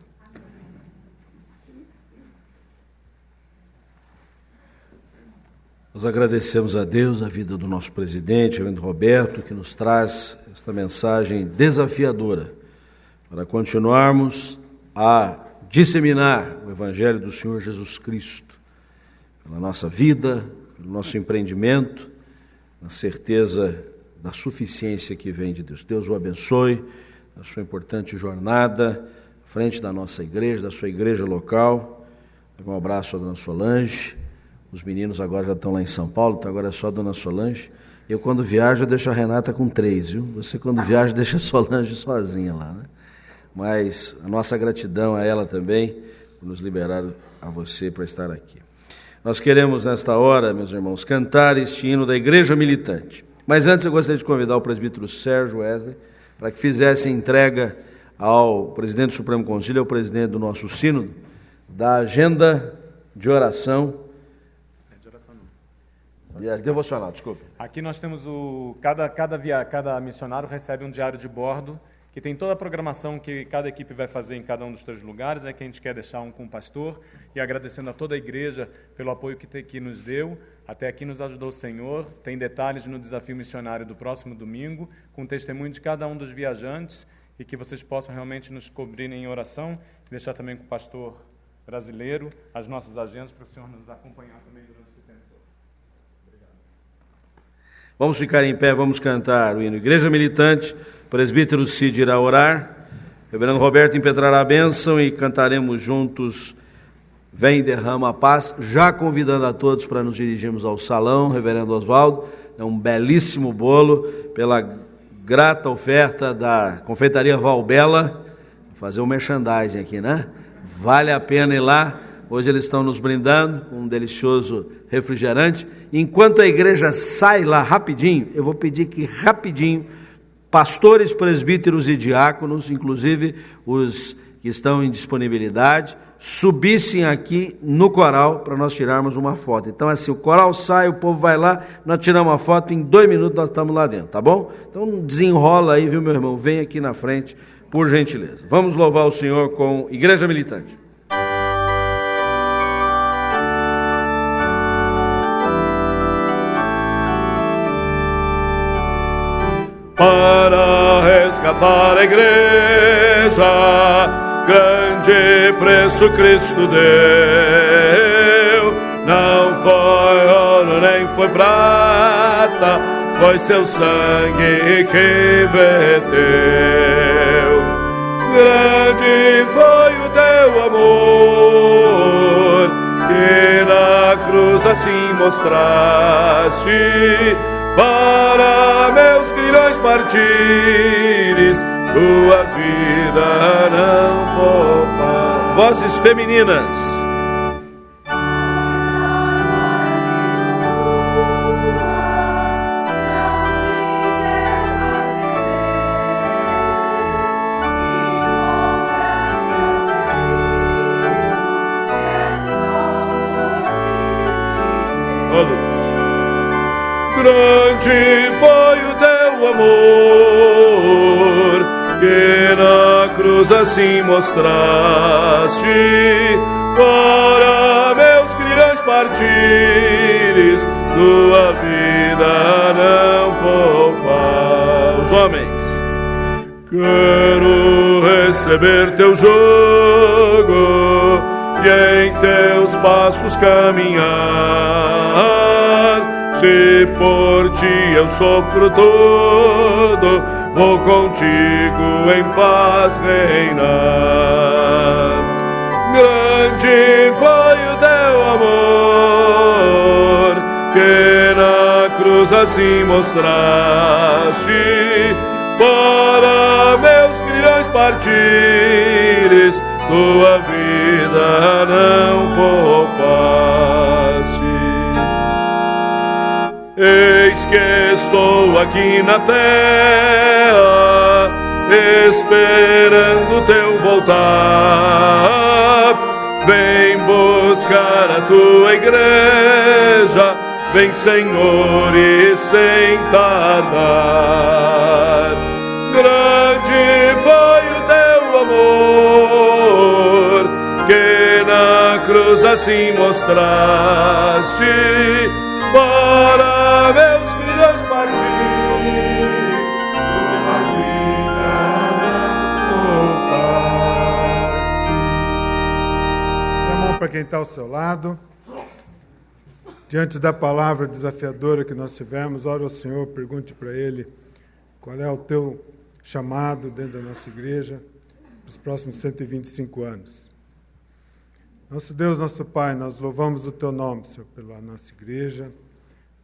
Nós agradecemos a Deus a vida do nosso presidente, Reverendo Roberto, que nos traz esta mensagem desafiadora para continuarmos a disseminar o Evangelho do Senhor Jesus Cristo pela nossa vida, pelo nosso empreendimento, na certeza da suficiência que vem de Deus. Deus o abençoe na sua importante jornada à frente da nossa igreja, da sua igreja local. Um abraço à dona Solange. Os meninos agora já estão lá em São Paulo, então agora é só a dona Solange. Eu, quando viajo, eu deixo a Renata com 3, viu? Você, quando viaja, deixa a Solange sozinha lá, né? Mas a nossa gratidão a ela também, por nos liberar a você para estar aqui. Nós queremos, nesta hora, meus irmãos, cantar este hino da Igreja Militante. Mas antes eu gostaria de convidar o presbítero Sérgio Wesley para que fizesse entrega ao presidente do Supremo Conselho, ao presidente do nosso sínodo, da agenda de oração. Devocional, desculpe. Aqui nós temos cada missionário recebe um diário de bordo que tem toda a programação que cada equipe vai fazer em cada um dos 3 lugares, que a gente quer deixar um com o pastor, e agradecendo a toda a igreja pelo apoio que nos deu, até aqui nos ajudou o Senhor. Tem detalhes no desafio missionário do próximo domingo, com testemunho de cada um dos viajantes, e que vocês possam realmente nos cobrir em oração, e deixar também com o pastor brasileiro as nossas agendas, para o Senhor nos acompanhar também durante esse tempo todo. Obrigado. Vamos ficar em pé, vamos cantar o hino Igreja Militante. Presbítero Cid irá orar, Reverendo Roberto impetrará a bênção e cantaremos juntos Vem e Derrama a Paz, já convidando a todos para nos dirigirmos ao salão. Reverendo Oswaldo, é um belíssimo bolo, pela grata oferta da Confeitaria Valbela. Vou fazer um merchandising aqui, né? Vale a pena ir lá, hoje eles estão nos brindando com um delicioso refrigerante. Enquanto a igreja sai lá rapidinho, eu vou pedir que rapidinho pastores, presbíteros e diáconos, inclusive os que estão em disponibilidade, subissem aqui no coral para nós tirarmos uma foto. Então, assim, o coral sai, o povo vai lá, nós tiramos uma foto, em 2 minutos nós estamos lá dentro, tá bom? Então, desenrola aí, viu, meu irmão? Vem aqui na frente Por gentileza. Vamos louvar o Senhor com Igreja Militante. Para resgatar a igreja, grande preço Cristo deu. Não foi ouro nem foi prata, foi seu sangue que verteu. Grande foi o teu amor, que na cruz assim mostraste. Para meus grilhões partires, tua vida não poupa. Vozes femininas. Grande foi o teu amor, que na cruz assim mostraste. Para meus grilhões partires, tua vida não poupa. Os homens. Quero receber teu jugo e em teus passos caminhar. Se por ti eu sofro tudo, vou contigo em paz reinar. Grande foi o teu amor, que na cruz assim mostraste. Para meus grilhões partires, tua vida não poupaste. Eis que estou aqui na terra, esperando teu voltar. Vem buscar a tua igreja, vem Senhor e sem tardar. Grande foi o teu amor, que na cruz assim mostraste. Para meus grilhões partires, tua vida não poupaste. Dê a mão para quem está ao seu lado. Diante da palavra desafiadora que nós tivemos, ore ao Senhor, pergunte para Ele qual é o teu chamado dentro da nossa igreja nos próximos 125 anos. Nosso Deus, nosso Pai, nós louvamos o Teu nome, Senhor, pela nossa igreja,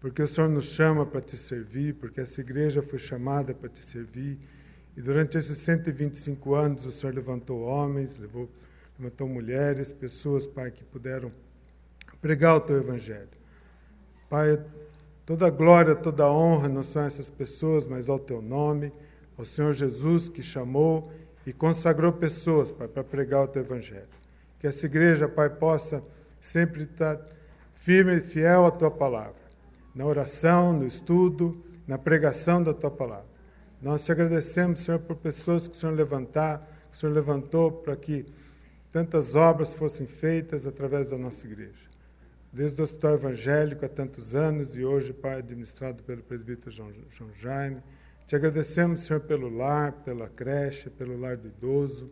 porque o Senhor nos chama para Te servir, porque essa igreja foi chamada para Te servir, e durante esses 125 anos o Senhor levantou homens, levantou mulheres, pessoas, Pai, que puderam pregar o Teu Evangelho. Pai, toda glória, toda honra não são essas pessoas, mas ao Teu nome, ao Senhor Jesus, que chamou e consagrou pessoas, Pai, para pregar o Teu Evangelho. Que essa igreja, Pai, possa sempre estar firme e fiel à Tua palavra, na oração, no estudo, na pregação da Tua palavra. Nós te agradecemos, Senhor, por pessoas que o Senhor levantou para que tantas obras fossem feitas através da nossa igreja. Desde o Hospital Evangélico há tantos anos e hoje, Pai, administrado pelo presbítero João Jaime. Te agradecemos, Senhor, pelo lar, pela creche, pelo lar do idoso.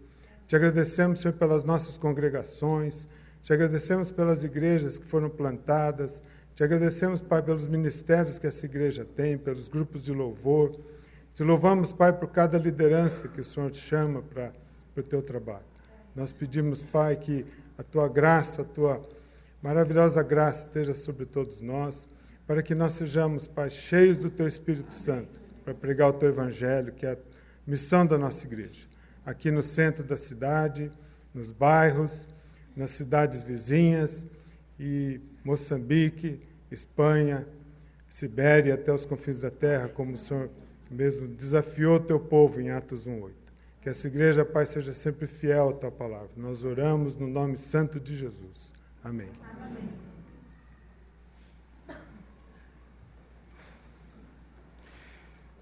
Te agradecemos, Senhor, pelas nossas congregações, te agradecemos pelas igrejas que foram plantadas, te agradecemos, Pai, pelos ministérios que essa igreja tem, pelos grupos de louvor. Te louvamos, Pai, por cada liderança que o Senhor te chama para o teu trabalho. Nós pedimos, Pai, que a tua graça, a tua maravilhosa graça esteja sobre todos nós, para que nós sejamos, Pai, cheios do teu Espírito Santo, para pregar o teu Evangelho, que é a missão da nossa igreja. Aqui no centro da cidade, nos bairros, nas cidades vizinhas, e Moçambique, Espanha, Sibéria, até os confins da terra, como o Senhor mesmo desafiou o teu povo em Atos 1:8. Que essa igreja, Pai, seja sempre fiel à tua palavra. Nós oramos no nome santo de Jesus. Amém. Amém.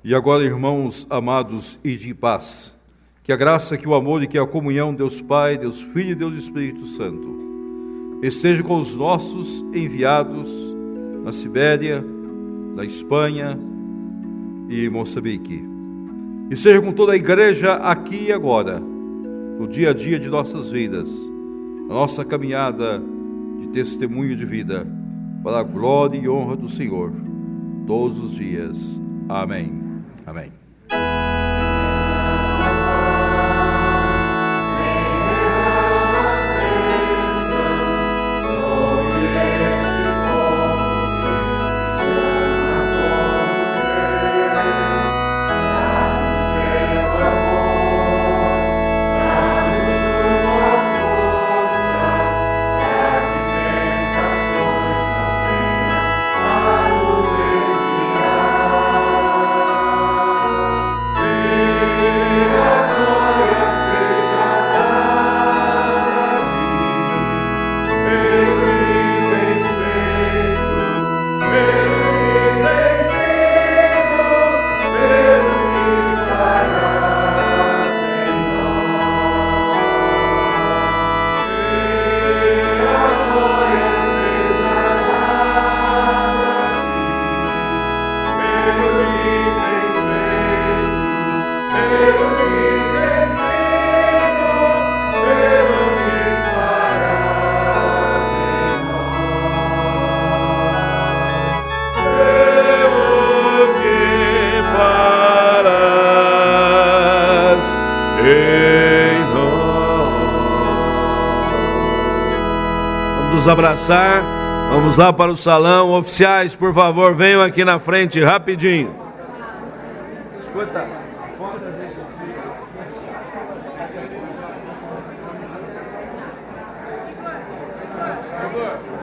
E agora, irmãos amados e de paz, Que a graça, que o amor e que a comunhão, Deus Pai, Deus Filho e Deus Espírito Santo, esteja com os nossos enviados na Sibéria, na Espanha e Moçambique. E seja com toda a igreja aqui e agora, no dia a dia de nossas vidas, na nossa caminhada de testemunho de vida, para a glória e honra do Senhor, todos os dias. Amém. Amém. Vamos abraçar, vamos lá para o salão. Oficiais, por favor, venham aqui na frente rapidinho. Escuta.